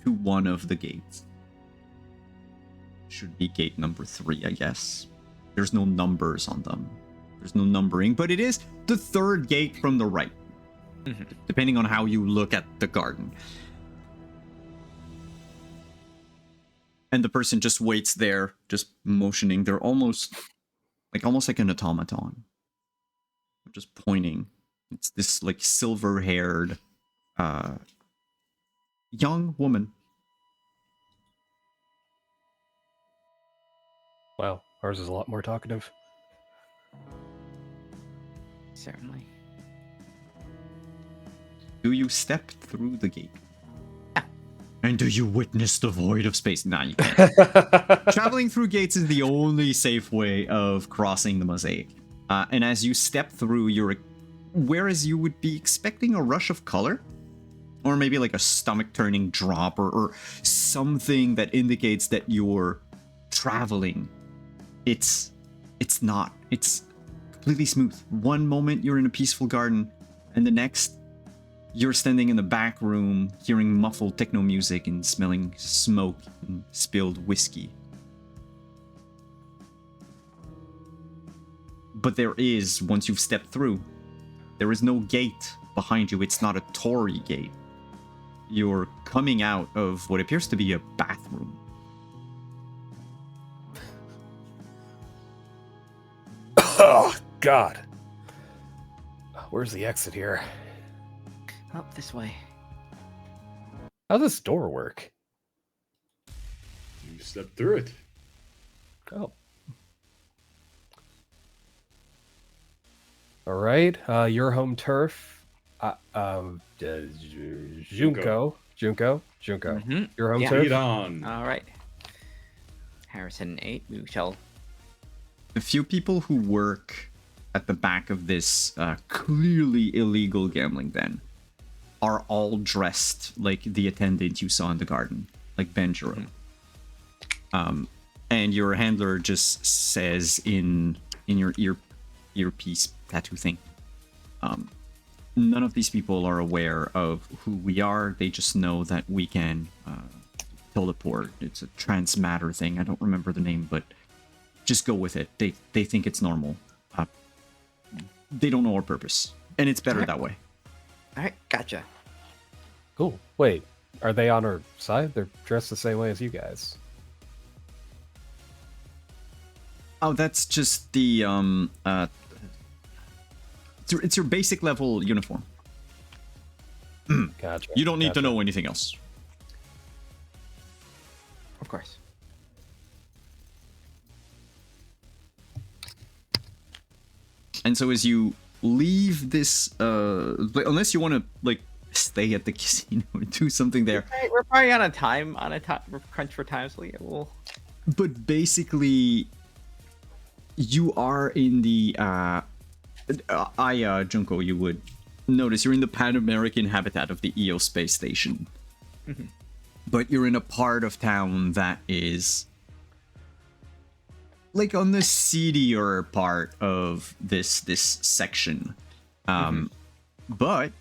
to one of the gates. Should be gate number 3, I guess. There's no numbers on them. There's no numbering, but it is the third gate from the right, depending on how you look at the garden. And the person just waits there, just motioning. They're almost like an automaton, just pointing. It's this like silver-haired young woman. Wow, ours is a lot more talkative. Certainly. Do you step through the gate? And do you witness the void of space? Nah, you can't. Traveling through gates is the only safe way of crossing the mosaic. And as you step through, whereas you would be expecting a rush of color, or maybe like a stomach-turning drop, or something that indicates that you're traveling, it's not. It's completely smooth. One moment you're in a peaceful garden, and the next you're standing in the back room, hearing muffled techno music and smelling smoke and spilled whiskey. But there is, once you've stepped through, there is no gate behind you. It's not a Torii gate. You're coming out of what appears to be a bathroom. Oh, God. Where's the exit here? Oh, this way. How's this door work? You step through it. Oh. All right. Your home turf. Junko. Mhm. Your home Yeah. turf. Lead on. All right. Harrison 8. We shall. A few people who work at the back of this clearly illegal gambling den are all dressed like the attendant you saw in the garden, like Benjiro. And your handler just says in your earpiece tattoo thing, none of these people are aware of who we are. They just know that we can teleport. It's a transmatter thing. I don't remember the name, but just go with it. They think it's normal. They don't know our purpose, and it's better that way. All right. Gotcha. Cool. Wait, are they on our side? They're dressed the same way as you guys. Oh, that's just the it's your basic level uniform. Gotcha. You don't need to gotcha. know anything else. Of course. And so as you leave this, unless you want to like stay at the casino or do something there, We're probably on a crunch for time, so yeah, we'll. but basically, you are in the Junko, you would notice you're in the Pan American habitat of the EO space station. But you're in a part of town that is like on the seedier part of this section. But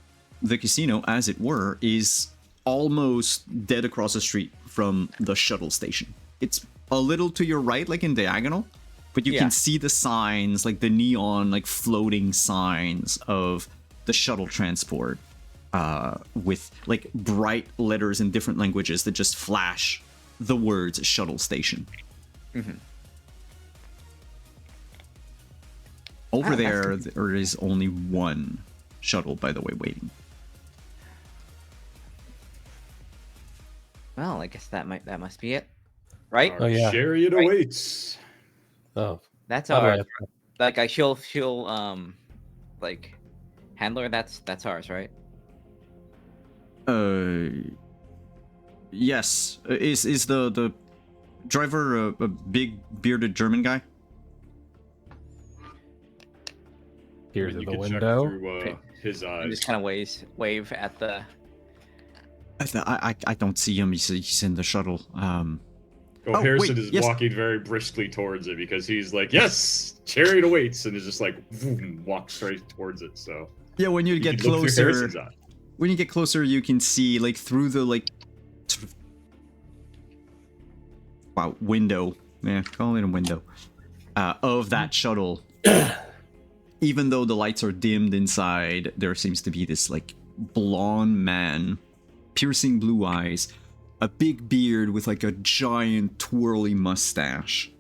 the casino, as it were, is almost dead across the street from the shuttle station. It's a little to your right, like in diagonal, but you Yeah. can see the signs, like the neon, like floating signs of the shuttle transport, with like bright letters in different languages that just flash the words shuttle station. Over Oh, that's there, there is only one shuttle, by the way, waiting. Well, I guess that must be it, right? Our Oh, yeah. chariot Right. awaits. Oh, That's how do our I- like. She'll like handler. That's ours, right? Yes. Is the driver a big bearded German guy? Here I mean, to you the could check window. through his And eyes. just kind of wave at the. I don't see him. He's in the shuttle. Oh, Harrison wait, is yes. walking very briskly towards it because he's like, "Yes, chariot awaits," and is just like vroom, walks straight towards it. So Yeah, when you you get can look through closer, Harrison's eye. when you get closer, you can see like through the like sort of window. Yeah, call it a window. Of that shuttle. Even though the lights are dimmed inside, there seems to be this like blonde man, piercing blue eyes, a big beard with like a giant twirly mustache,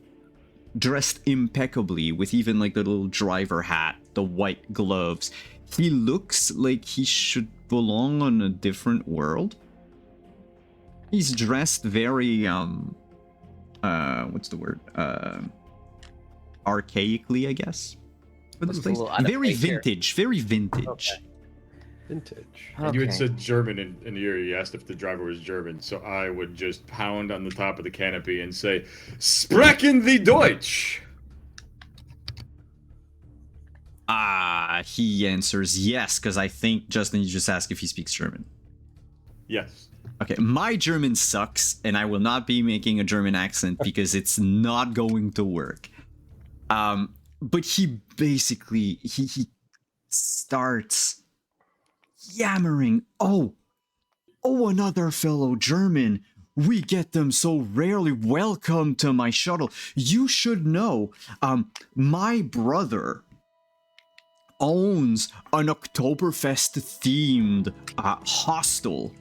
dressed impeccably with even like the little driver hat, the white gloves. He looks like he should belong on a different world. He's dressed very what's the word? Archaically, I guess. For this Looks a place. little out of Very place here. vintage, very vintage. Okay. Vintage. And you had Okay. said German in the ear. You asked if the driver was German, so I would just pound on the top of the canopy and say, "Sprechen the Deutsch." He answers yes, because I think, Justin, you just asked if he speaks German. Yes. Okay, my German sucks, and I will not be making a German accent because it's not going to work. But he basically, he starts yammering, oh, another fellow German. We get them so rarely. Welcome to my shuttle. You should know, my brother owns an Oktoberfest themed hostel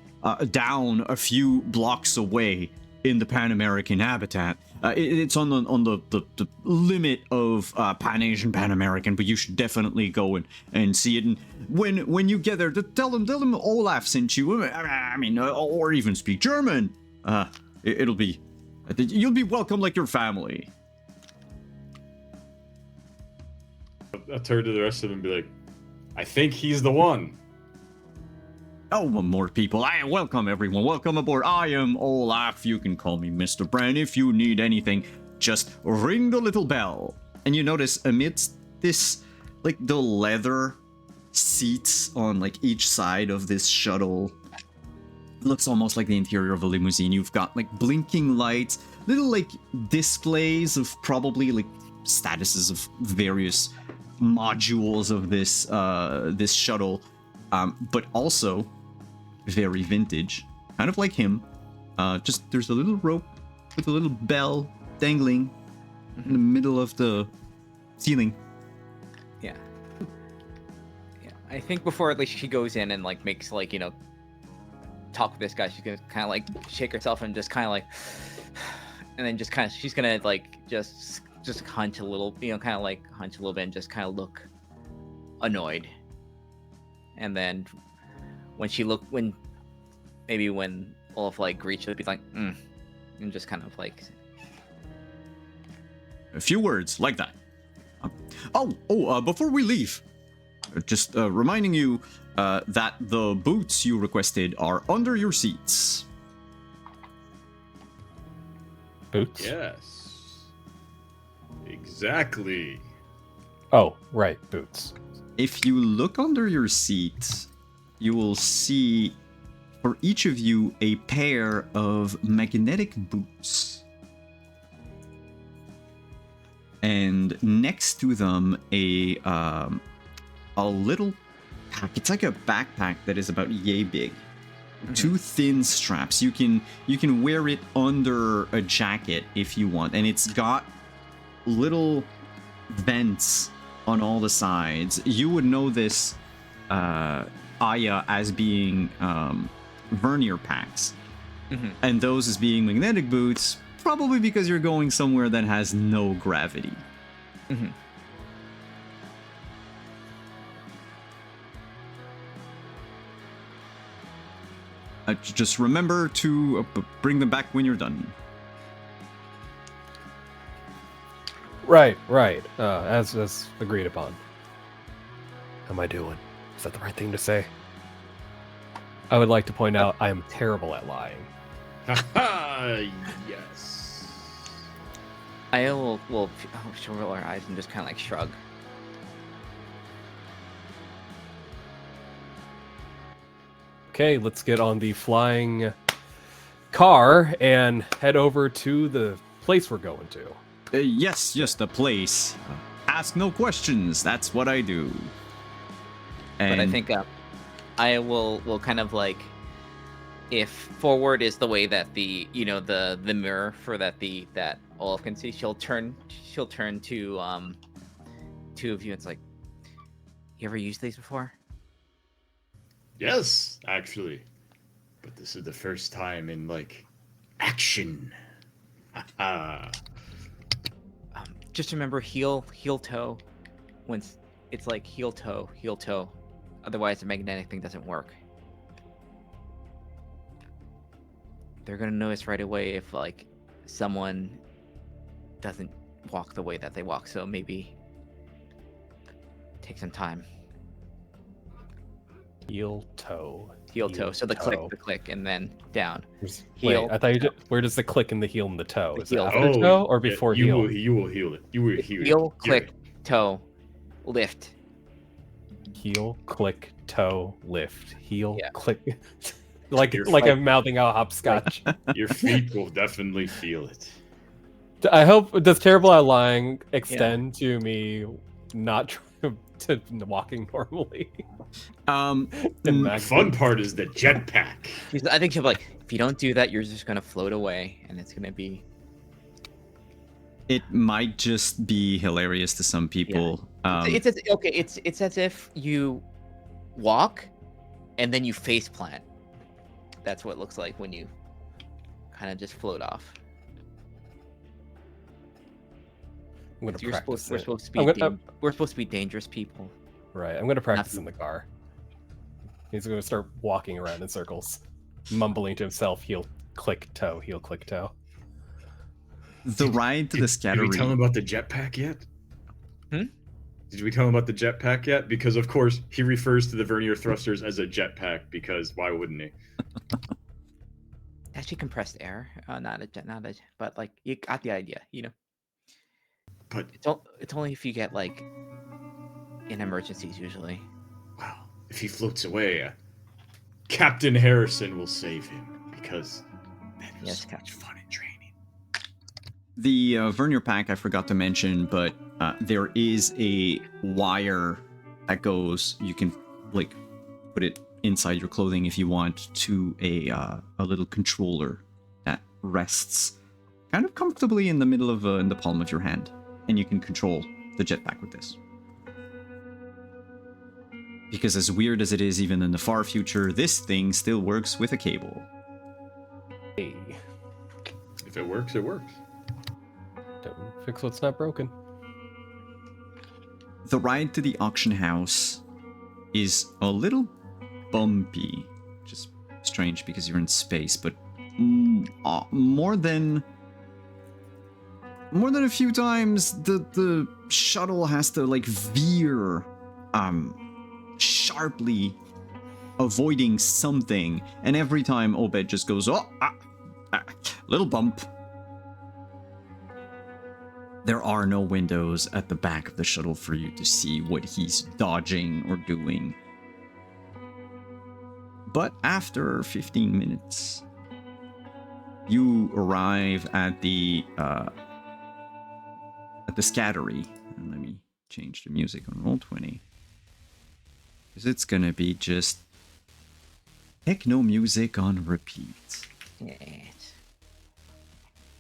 down a few blocks away in the Pan American habitat. It's on the limit of Pan Asian, Pan American, but you should definitely go and see it. And when you get there, tell them Olaf sent you. I mean, or even speak German. It'll be, you'll be welcome like your family. I'll turn to the rest of them and be like, I think he's the one. Oh, more people. Welcome, everyone. Welcome aboard. I am Olaf. You can call me Mr. Bran. If you need anything, just ring the little bell. And you notice amidst this, like, the leather seats on, like, each side of this shuttle, looks almost like the interior of a limousine. You've got, like, blinking lights, little, like, displays of probably, like, statuses of various modules of this this shuttle, but also very vintage, kind of like him. Just there's a little rope with a little bell dangling in the middle of the ceiling. Yeah. I think before at least she goes in and like makes like, you know, talk with this guy, she's gonna kind of like shake herself and just kind of like, and then just kind of she's gonna like just hunch a little, you know, kind of like hunch a little bit and just kind of look annoyed. And then when Olaf like greets, she'll be like, and just kind of like A few words like that. Before we leave, just reminding you that the boots you requested are under your seats. Boots? Yes. Exactly. Oh, right, boots. If you look under your seat, you will see for each of you a pair of magnetic boots. And next to them a little pack. It's like a backpack that is about yay big. Two thin straps. You can wear it under a jacket if you want, and it's got little vents on all the sides. You would know this Aya as being vernier packs, and those as being magnetic boots, probably because you're going somewhere that has no gravity. Just remember to bring them back when you're done. Right. As agreed upon. How am I doing? Is that the right thing to say? I would like to point out I am terrible at lying. Yes. I will she'll roll her eyes and just kind of like shrug. Okay, let's get on the flying car and head over to the place we're going to. Yes, the place. Ask no questions. That's what I do. And But I think I will kind of like, if forward is the way that the, you know, the mirror for that Olaf can see, she'll turn to two of you. It's like, you ever used these before? Yes, actually. But this is the first time in like action. Just remember heel toe. When it's like heel toe. Otherwise, the magnetic thing doesn't work. They're gonna notice right away if like someone doesn't walk the way that they walk. So maybe take some time. Heel toe. Heel toe. So the click, and then down. Wait, Heel. I thought where does the click in the heel and the toe? The Is it heel. after toe or before you heel? You will heal it. You will heal it. Heel, click, toe, lift. Heel, click, toe, lift. Heel, Yeah. click. like You're like fine. I'm mouthing out hopscotch. Your feet will definitely feel it. I hope, does terrible at lying extend to me not to walking normally? The fun part is the jetpack. I think she'll be like, if you don't do that, you're just gonna float away, and it's gonna be. it might just be hilarious to some people. It's as, okay. It's as if you walk, and then you face plant. That's what it looks like when you kind of just float off. I'm gonna We're practice it. supposed to be I'm gonna- we're supposed to be dangerous people. Right, I'm gonna practice Not- in the car. He's gonna start walking around in circles, mumbling to himself. Heel click toe, heel click toe. The ride to the Did we tell him scattery. about the jetpack yet? Hmm? Did we tell him about the jetpack yet? Because of course he refers to the vernier thrusters as a jetpack. Because why wouldn't he? Actually, compressed air, not a, but like you got the idea, you know. But It's only if you get like in emergencies usually. well, if he floats away, Captain Harrison will save him because that was Yes, so Cap- much fun in training. The vernier pack I forgot to mention, but there is a wire that goes. You can like put it inside your clothing if you want to a little controller that rests kind of comfortably in the middle of in the palm of your hand, and you can control the jetpack with this. Because as weird as it is, even in the far future, this thing still works with a cable. Hey, If it works, it works. don't fix what's not broken. The ride to the auction house is a little bumpy, which is strange because you're in space, but more than a few times the shuttle has to like veer sharply, avoiding something, and every time Obed just goes little bump. There are no windows at the back of the shuttle for you to see what he's dodging or doing. But after 15 minutes, you arrive at the scattery. And let me change the music on Roll20. Because it's gonna be just techno music on repeat. Yes.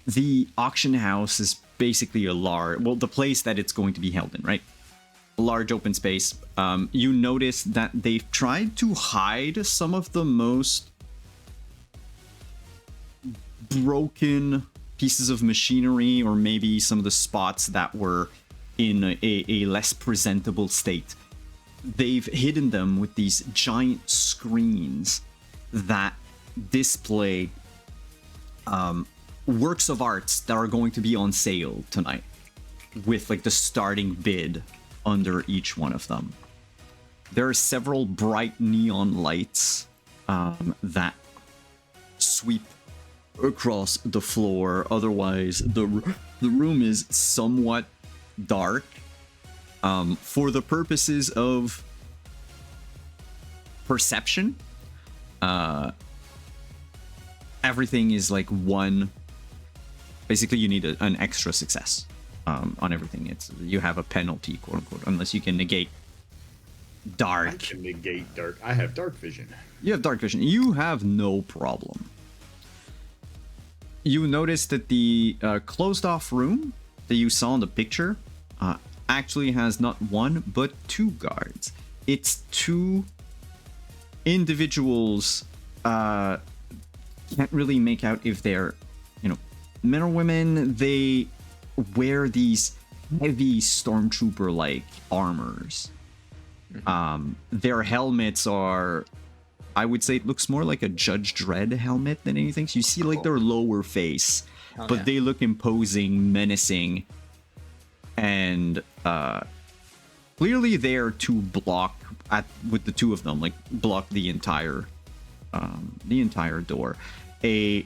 The auction house is basically the place that it's going to be held in, right? A large open space. You notice that they've tried to hide some of the most broken pieces of machinery, or maybe some of the spots that were in a less presentable state. They've hidden them with these giant screens that display works of arts that are going to be on sale tonight, with like the starting bid under each one of them. There are several bright neon lights that sweep across the floor. Otherwise, the room is somewhat dark. For the purposes of perception, everything is like one. Basically, you need an extra success on everything. You have a penalty, quote unquote, unless you can negate dark. I can negate dark. I have dark vision. You have dark vision. You have no problem. You notice that the closed off room that you saw in the picture actually has not one but two guards. It's two individuals. Can't really make out if they're, men or women. They wear these heavy stormtrooper-like armors. Their helmets are, I would say, it looks more like a Judge Dredd helmet than anything. So you see like their lower face, Oh, but yeah. they look imposing, menacing, and clearly there to block with the two of them, like block the entire door. A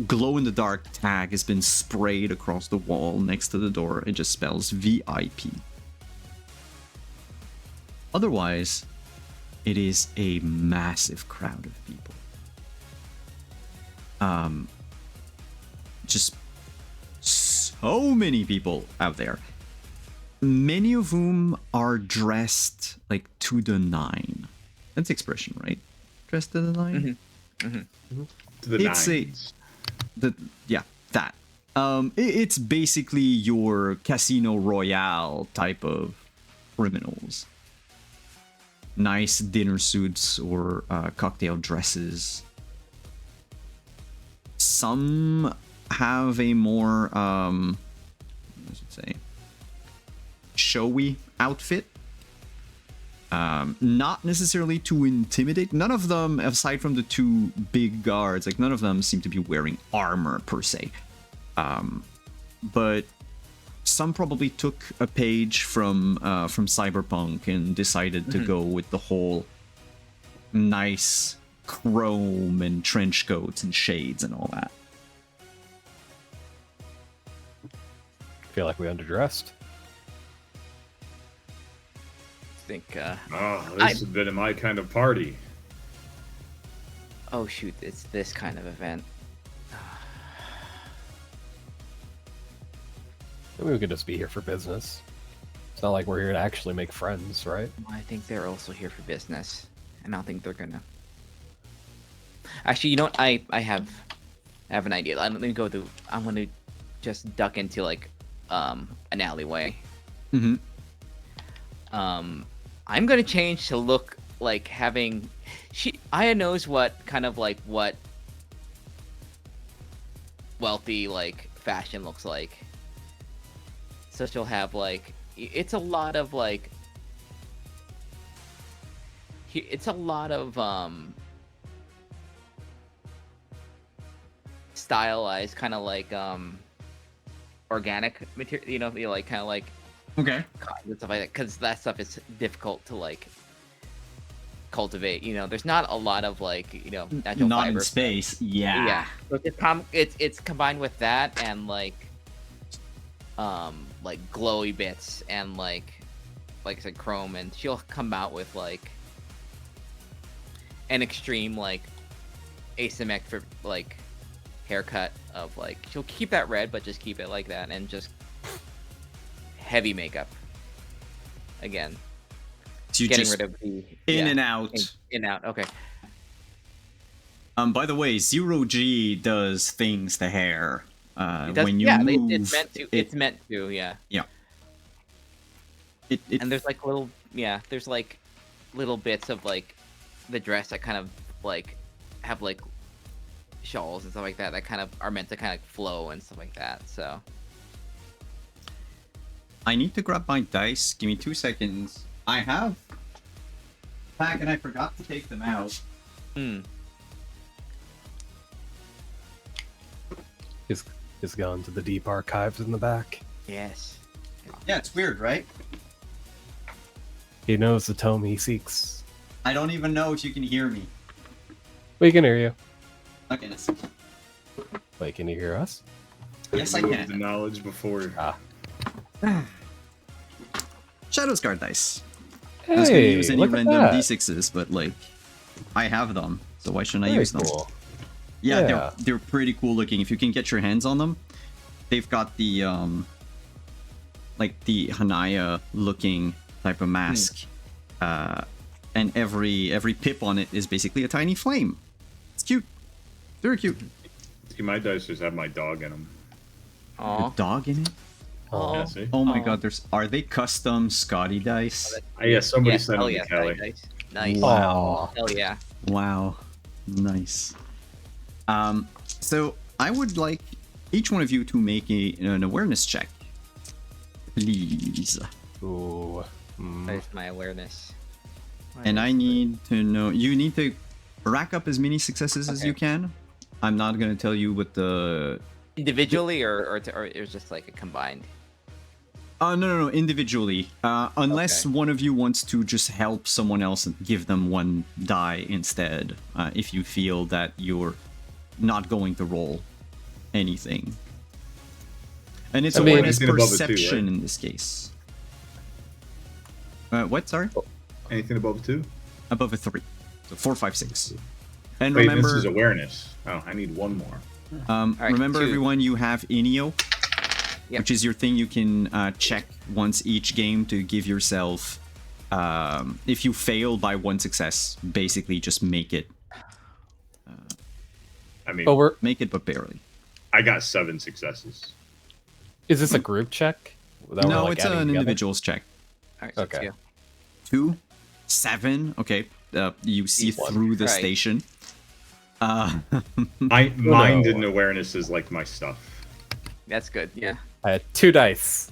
glow-in-the-dark tag has been sprayed across the wall next to the door. It just spells VIP. Otherwise, it is a massive crowd of people. Just so many people out there. Many of whom are dressed like to the nine. That's the expression, right? Dressed to the nine? To the It's a- nines. That. It's basically your Casino Royale type of criminals. Nice dinner suits or cocktail dresses. Some have a more, what should say, showy outfit. Not necessarily to intimidate. None of them, aside from the two big guards, like none of them seem to be wearing armor per se. But some probably took a page from Cyberpunk and decided to go with the whole nice chrome and trench coats and shades and all that. Feel like we underdressed. I think. Oh, this has been my kind of party. Oh shoot! It's this kind of event. Maybe we could just be here for business. It's not like we're here to actually make friends, right? I think they're also here for business, and I don't think they're gonna. Actually, you know what? I have an idea. Let me go through. I'm gonna just duck into like an alleyway. Mm-hmm. I'm gonna change to look like having. Aya knows what kind of like what wealthy like fashion looks like. So she'll have like it's a lot of like it's a lot of stylized kind of like organic material, you know, like kind of like Okay. cotton and stuff like that, because that stuff is difficult to like cultivate. You know, there's not a lot of like, you know, natural Not in fiber. space. Yeah. Yeah, so it's combined with that and like glowy bits and like I said, chrome, and she'll come out with like an extreme like asymmetric like haircut of like she'll keep that red but just keep it like that and just heavy makeup again. So you Getting just rid of the in yeah, and out. in out. Okay. By the way, Zero G does things to hair. It does, When you yeah, move, it's meant to. It's meant to. Yeah. It And there's like little, yeah, there's like little bits of like the dress that kind of like have like shawls and stuff like that kind of are meant to kind of flow and stuff like that. So I need to grab my dice. Give me 2 seconds. I have pack and I forgot to take them out. Is gone to the deep archives in the back. yes, Yeah, it's weird, right? He knows the tome he seeks. I don't even know if you can hear me. We can hear you. Okay, let's... Wait, can you hear us? Yes, I Remove the can. knowledge before. Shadow's Guard dice. I was gonna Hey, use any look at random that. d6s, but like, I have them, so why shouldn't I Very use them? cool. Yeah, Yeah. they're pretty cool looking. If you can get your hands on them, they've got the like the Hanaya looking type of mask, and every pip on it is basically a tiny flame. It's cute, very cute. See, my dice just have my dog in them. Aw. A dog in it. Oh, Yeah, see? Oh my Aw. god, are they custom Scotty dice? Yeah, somebody Yes, sent hell them yeah, to Kelly. nice, nice. Wow. Hell yeah. Wow, nice. So I would like each one of you to make an awareness check, please. Ooh. There's my awareness. And I need to know. You need to rack up as many successes as Okay. you can. I'm not gonna tell you what the. Individually or it was just like a combined. No, individually. Unless Okay. one of you wants to just help someone else and give them one die instead, if you feel that you're not going to roll anything. And it's I mean- awareness Anything above a 2, perception right? in this case. What? Sorry? Anything above a 2? Above a 3. So 4, 5, 6. And Wait, remember, this is awareness. Oh, I need one more. Alright, remember 2. everyone, you have Inio, Yep. which is your thing you can check once each game to give yourself. If you fail by 1 success, basically just make it, I mean, But but barely. I got 7 successes. is this a group check? That we're, No, like, it's adding an together? individual's check. right, so Okay. 2. 2, 7. Okay, you see One. through the Right. station. Mind no. and awareness is like my stuff. That's good. Yeah. I had 2 dice.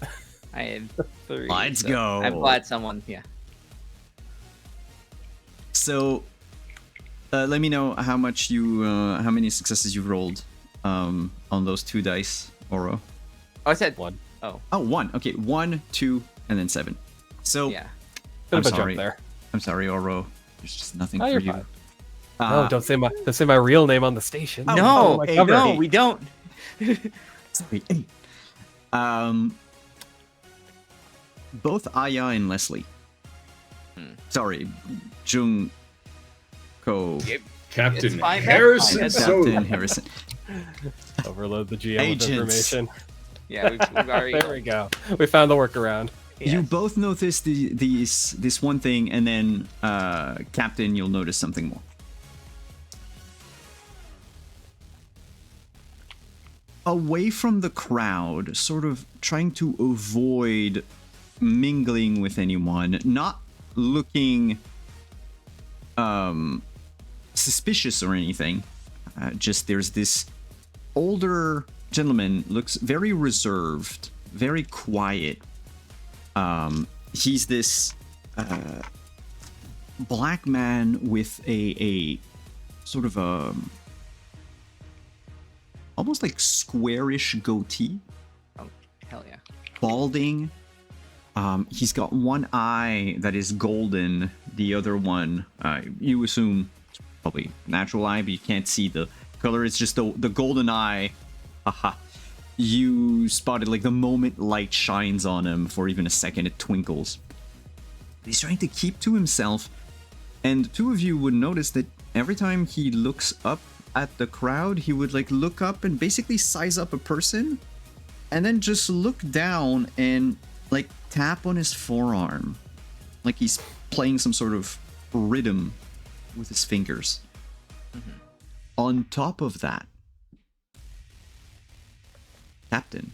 I had 3. Let's so go. I'm glad someone. Yeah. So, let me know how many successes you've rolled on those 2 dice, Oro. Oh, I said 1. Oh, Oh, 1. Okay, 1, 2, and then 7. So, yeah. Bit I'm of a sorry. jump there. I'm sorry, Oro. There's just nothing Oh, for you're you. fine. No, Uh, don't say my real name on the station. Oh, no, my hey, cover. no, we don't. Sorry. Hey. Both Aya and Leslie. Sorry, Jung Ko. Yep. Captain It's fine, that's Harrison fine, that's Soda. Captain Harrison. Overload the GM Agents. with information. Yeah, we've already. There we go. We found the workaround. You Yes. both notice this one thing, and then Captain, you'll notice something more. Away from the crowd, sort of trying to avoid mingling with anyone, not looking suspicious or anything. Just there's this older gentleman, looks very reserved, very quiet. He's this black man with a sort of a almost like squarish goatee, Oh, hell yeah. balding. He's got one eye that is golden. The other one, you assume, it's probably natural eye, but you can't see the color. It's just the golden eye. Haha. You spotted like the moment light shines on him for even a second, it twinkles. He's trying to keep to himself, and 2 of you would notice that every time he looks up at the crowd, he would like look up and basically size up a person, and then just look down and like tap on his forearm, like he's playing some sort of rhythm with his fingers. On top of that, Captain,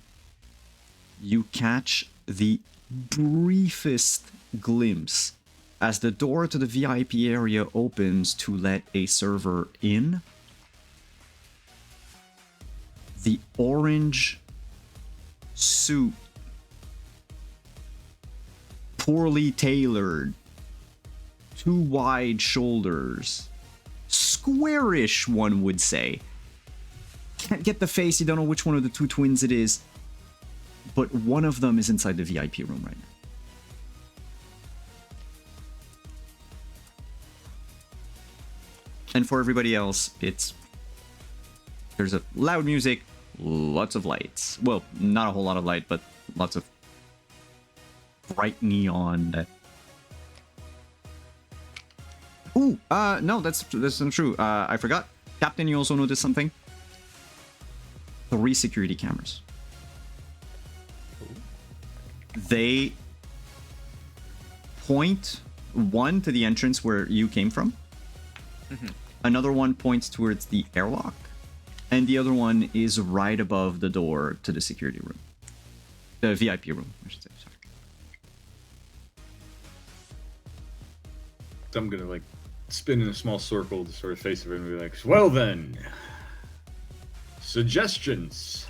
you catch the briefest glimpse as the door to the VIP area opens to let a server in. The orange suit, poorly tailored, too wide shoulders, squarish, one would say. Can't get the face, you don't know which one of the 2 twins it is, but one of them is inside the VIP room right now. And for everybody else, there's a loud music, lots of lights. Well, not a whole lot of light, but lots of bright neon that... Ooh, no, that's not true. I forgot. Captain, you also noticed something? 3 security cameras. They point one to the entrance where you came from. Another one points towards the airlock. And the other one is right above the door to the security room. The VIP room, I should say. Sorry. So I'm gonna like spin in a small circle to sort of face everyone and be like, well then, suggestions.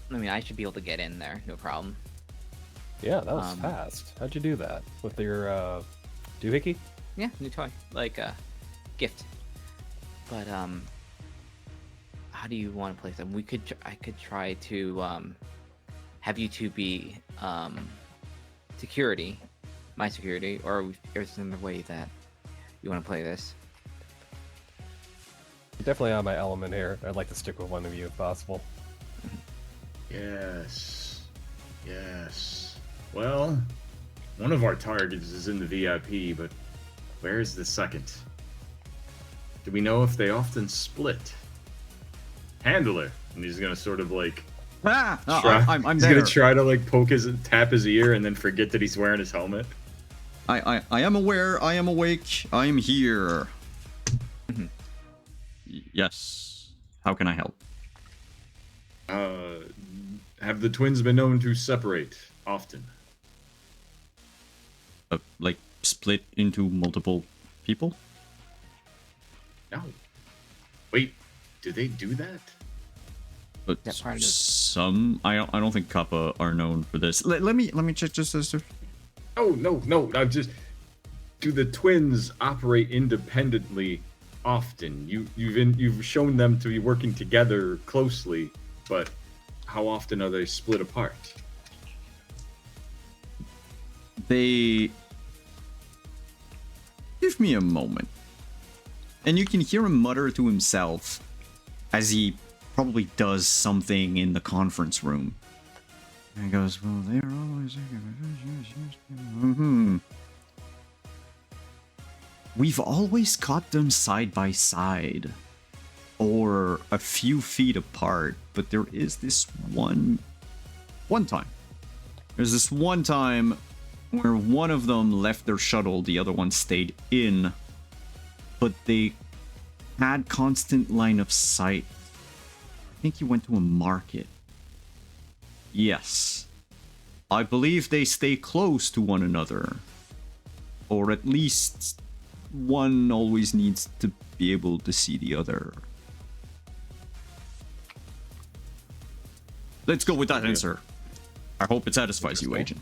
I mean, I should be able to get in there, no problem. Yeah, that was fast. How'd you do that? With your doohickey? Yeah, new toy, like a gift. But how do you want to play them? I could try to have you 2 be security, my security, or is there another way that you want to play this? Definitely on my element here. I'd like to stick with one of you if possible. Yes. Yes. Well, one of our targets is in the VIP, but where's the second? Do we know if they often split? Handler. And he's gonna sort of like Ah! No, try, I'm he's there. gonna try to like tap his ear and then forget that he's wearing his helmet. I am aware, I am awake, I am here. Yes. How can I help? Have the twins been known to separate often? Like split into multiple people? No. Wait, do they do that? But That part of it. some I don't think Kappa are known for this. Let me check just this. Oh no! I'm just. Do the twins operate independently often? You've shown them to be working together closely, but how often are they split apart? They give me a moment. And you can hear him mutter to himself as he probably does something in the conference room. And he goes, well, they're always... We've always caught them side by side. Or a few feet apart. But there is this one time. There's this one time where one of them left their shuttle, the other one stayed in. But they had constant line of sight. I think he went to a market. Yes. I believe they stay close to one another. Or at least one always needs to be able to see the other. Let's go with that answer. I hope it satisfies you, Agent.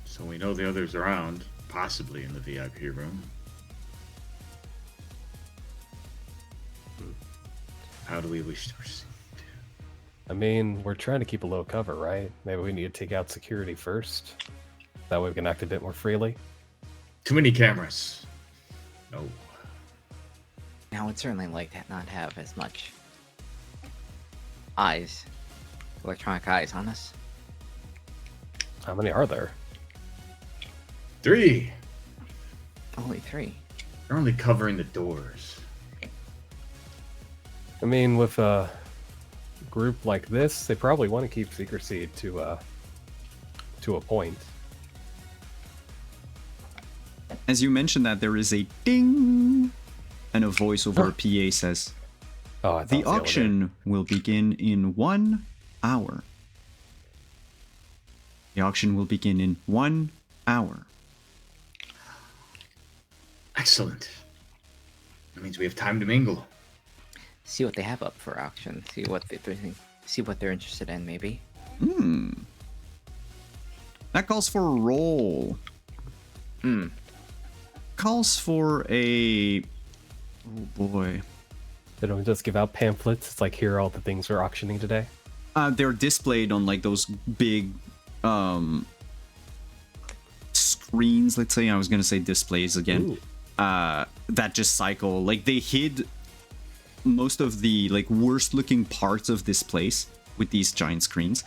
So we know the other's around, possibly in the VIP room. How do we wish to proceed? I mean, we're trying to keep a low cover, right? Maybe we need to take out security first. That way we can act a bit more freely. Too many cameras. No. Now, I'd certainly like to not have as much eyes, electronic eyes on us. How many are there? 3. Only 3. They're only covering the doors. I mean, with a group like this, they probably want to keep secrecy to a point. As you mentioned that, there is a ding, and a voice over a PA says, Oh, I thought the it was auction will begin in 1 hour. The auction will begin in 1 hour. Excellent. That means we have time to mingle. See what they have up for auction. See what they're interested in, maybe. That calls for a roll. Calls for a... Oh boy. They don't just give out pamphlets. It's like, here are all the things we're auctioning today. They're displayed on like those big screens, let's say. I was gonna say displays again. That just cycle. Like, they hid most of the like worst looking parts of this place with these giant screens.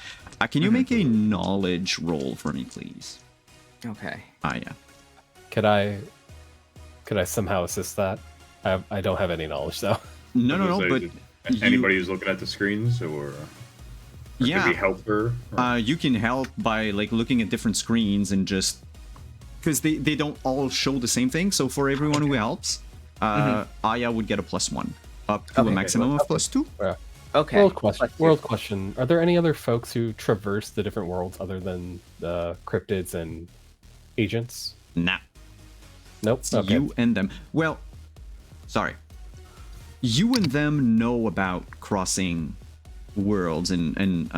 Can you make a knowledge roll for me, please? Okay. Yeah. Could I somehow assist that? I don't have any knowledge though. No, but anybody who's looking at the screens, or yeah, could we help her? Or... You can help by like looking at different screens and just because they don't all show the same thing. So for everyone who helps, Aya would get a +1 up to a maximum of +2. Yeah. Okay. World question. Are there any other folks who traverse the different worlds other than the cryptids and agents? Nah. Nope. It's Okay. you and them. Well, sorry. You and them know about crossing worlds and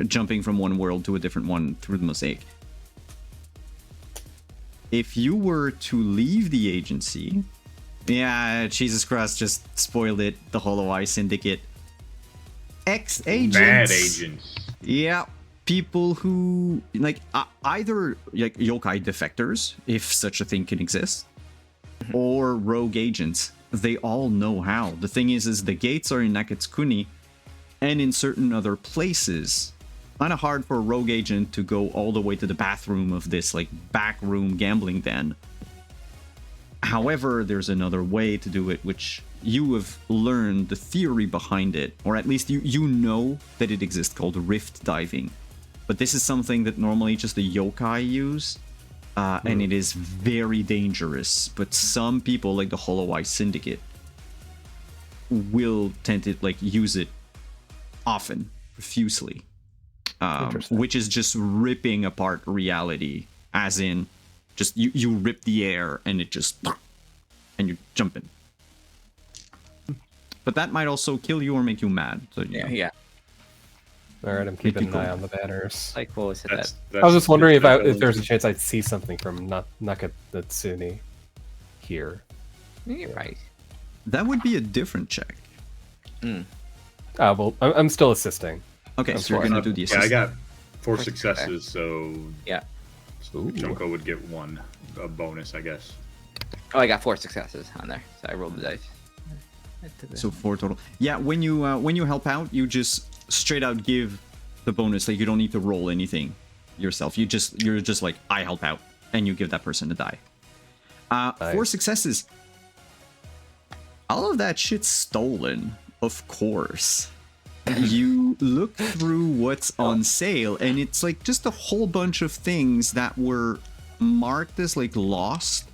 jumping from one world to a different one through the mosaic. If you were to leave the agency, yeah, Jesus Christ just spoiled it. The Hollow Eye Syndicate. Ex-agents. Bad agents. Yeah. People who, like, either like yokai defectors, if such a thing can exist, or rogue agents. They all know how. The thing is the gates are in Nakatskuni and in certain other places. Kind of hard for a rogue agent to go all the way to the bathroom of this, like, backroom gambling den. However, there's another way to do it, which you have learned the theory behind it, or at least you know that it exists, called rift diving. But this is something that normally just the yokai use, and it is very dangerous. But some people, like the Hollow Eye Syndicate, will tend to like use it often, profusely. Interesting. which is just ripping apart reality, as in, just you rip the air and it just, and you're jumping. But that might also kill you or make you mad. So Yeah. All right, I'm keeping an cool. eye on the banners. Like what was it? That That's I was just wondering if that's there's a chance I'd see something from Nakatatsuni here. you're right. that would be a different check. Well, I'm still assisting. Okay, I'm so you're sorry. gonna do the Yeah, I assist. got 4 4 successes, so Yeah. Ooh. Junko would get 1 a bonus, I guess. Oh, I got 4 successes on there, so I rolled the dice. So 4 total. Yeah, when you help out, you just straight out give the bonus. Like you don't need to roll anything yourself. You're just like, I help out, and you give that person a die. 4 Nice. successes. All of that shit's stolen, of course. You look through what's on sale, and it's like just a whole bunch of things that were marked as like lost,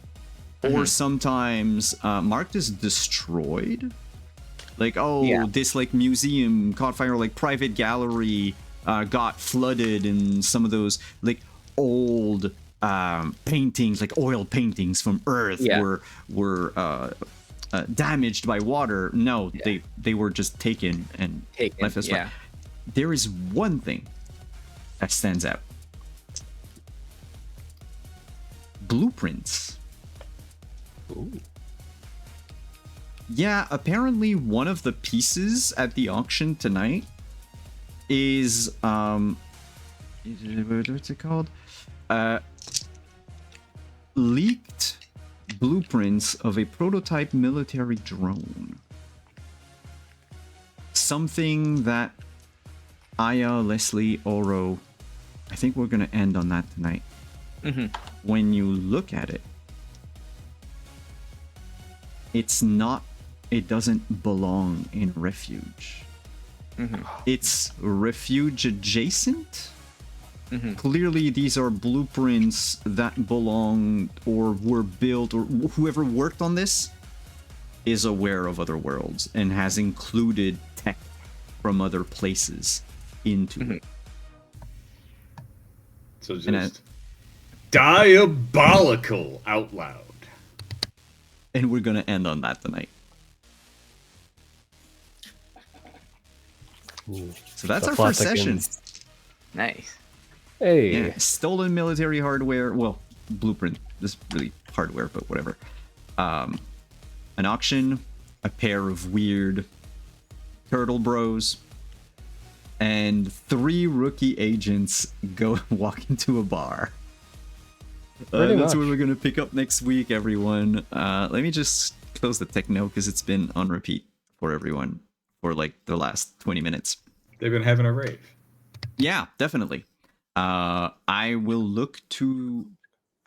or sometimes marked as destroyed. Like, oh, Yeah. this like museum caught fire, like private gallery got flooded, and some of those like old paintings, like oil paintings from Earth, Yeah. were damaged by water. No, they were just taken and Taken, left as well. yeah. There is one thing that stands out. Blueprints. Ooh. Yeah, apparently one of the pieces at the auction tonight is what's it called? Leaked blueprints of a prototype military drone. Something that Aya, Leslie, Oro, I think we're gonna end on that tonight. When you look at it, it doesn't belong in Refuge. It's Refuge adjacent. Clearly these are blueprints that belong or were built, or whoever worked on this is aware of other worlds and has included tech from other places into it. So And just diabolical out loud. And we're gonna end on that tonight. Ooh. So that's The our plot first session. thickens. Nice. Hey. Yeah, stolen military hardware. Well, blueprint. This is really hardware, but whatever. An auction, a pair of weird turtle bros, and 3 rookie agents go walk into a bar. Pretty That's much. what we're gonna pick up next week, everyone. Let me just close the techno because it's been on repeat for everyone for like the last 20 minutes. They've been having a rave. Yeah, definitely. I will look to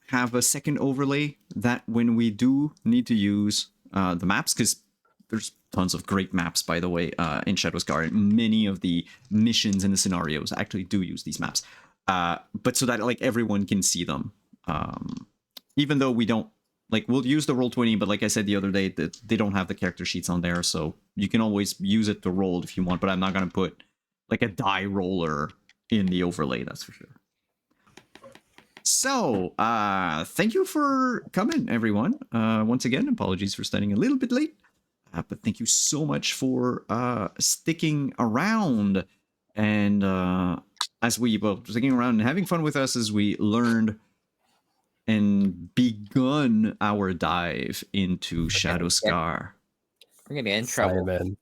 have a second overlay that when we do need to use the maps, because there's tons of great maps, by the way, in Shadowscar, and many of the missions and the scenarios actually do use these maps. But so that like everyone can see them. Even though we don't, like, we'll use the Roll20, but like I said the other day, that they don't have the character sheets on there, so you can always use it to roll if you want, but I'm not going to put like a die roller in the overlay, that's for sure. So, thank you for coming, everyone. Once again, apologies for starting a little bit late, but thank you so much for sticking around and sticking around and having fun with us as we learned and begun our dive into Shadowscar. We're gonna get in trouble. Simon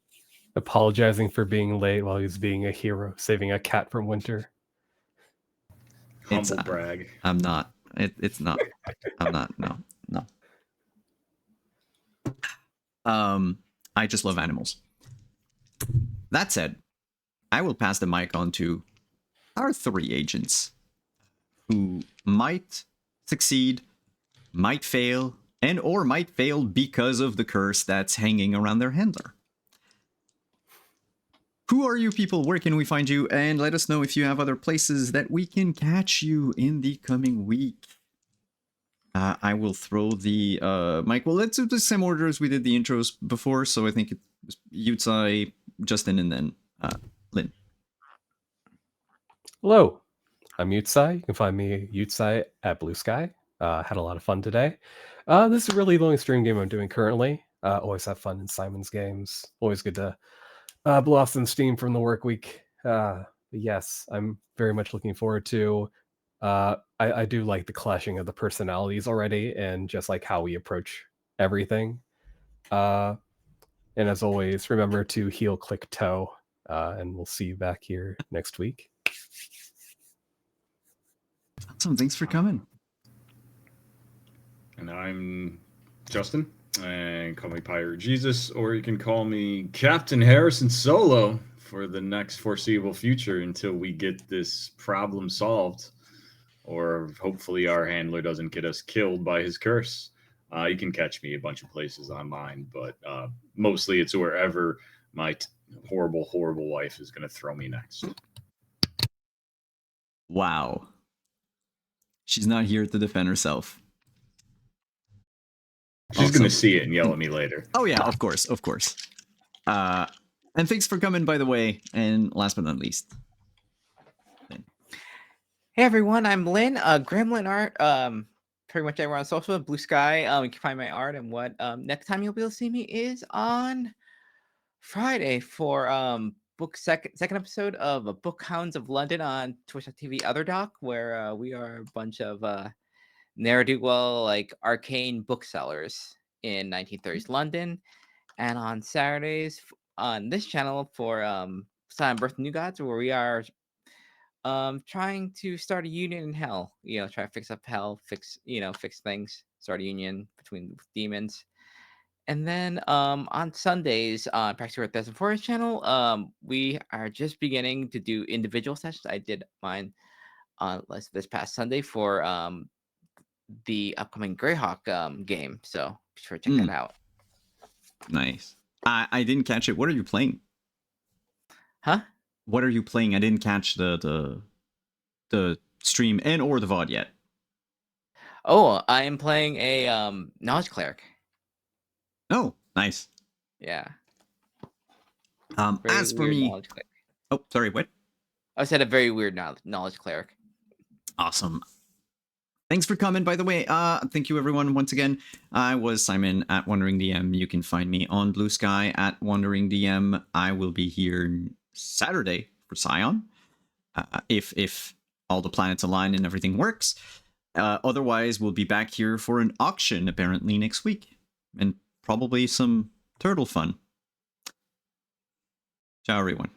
apologizing for being late while he's being a hero, saving a cat from winter. It's, Humble brag. I'm not. It's not. I'm not. No. I just love animals. That said, I will pass the mic on to our 3 agents who might succeed, might fail, and or might fail because of the curse that's hanging around their handler. Who are you people? Where can we find you? And let us know if you have other places that we can catch you in the coming week. I will throw the mic. Well, let's do the same order as we did the intros before. So I think it was Yutsai, Justin, and then Lynn. Hello, I'm Yutsai. You can find me Yutsai at Blue Sky. Had a lot of fun today. This is really the only stream game I'm doing currently. Always have fun in Simon's games. Always good to blow off some steam from the work week. But yes, I'm very much looking forward to. I do like the clashing of the personalities already, and just like how we approach everything. And as always, remember to heal, click, toe, and we'll see you back here next week. Awesome. Thanks for coming. And I'm Justin, and call me Pirate Jesus, or you can call me Captain Harrison Solo for the next foreseeable future until we get this problem solved, or hopefully our handler doesn't get us killed by his curse. You can catch me a bunch of places online, but mostly it's wherever my horrible, horrible wife is going to throw me next. Wow. She's not here to defend herself. She's Awesome. going to see it and yell at me later. Oh yeah, of course, of course. And thanks for coming, by the way. And last but not least, Hey everyone, I'm Lynn. Gremlin Art. Pretty much everywhere on social. Blue Sky. You can find my art, and what next time you'll be able to see me is on Friday for second episode of Book Hounds of London on Twitch.tv Otherdoc, where we are a bunch of ne'er-do-well like arcane booksellers in 1930s London, and on Saturdays on this channel for Silent Birth of New Gods, where we are trying to start a union in hell. Try to fix up hell, fix things, start a union between demons. And then on Sundays on Practice Earth Desert Forest channel, we are just beginning to do individual sessions. I did mine on this past Sunday for the upcoming Greyhawk game. So be sure to check that out. nice. I didn't catch it. What are you playing? Huh? What are you playing? I didn't catch the stream and or the VOD yet. Oh, I am playing a knowledge cleric. Oh, nice. Yeah. As for me, knowledge cleric. oh, sorry, what? I said a very weird knowledge cleric. Awesome. Thanks for coming, by the way. Thank you, everyone, once again. I was Simon at Wandering DM. You can find me on Blue Sky at Wandering DM. I will be here Saturday for Scion, if all the planets align and everything works. Otherwise, we'll be back here for an auction, apparently, next week. And probably some turtle fun. Ciao, everyone.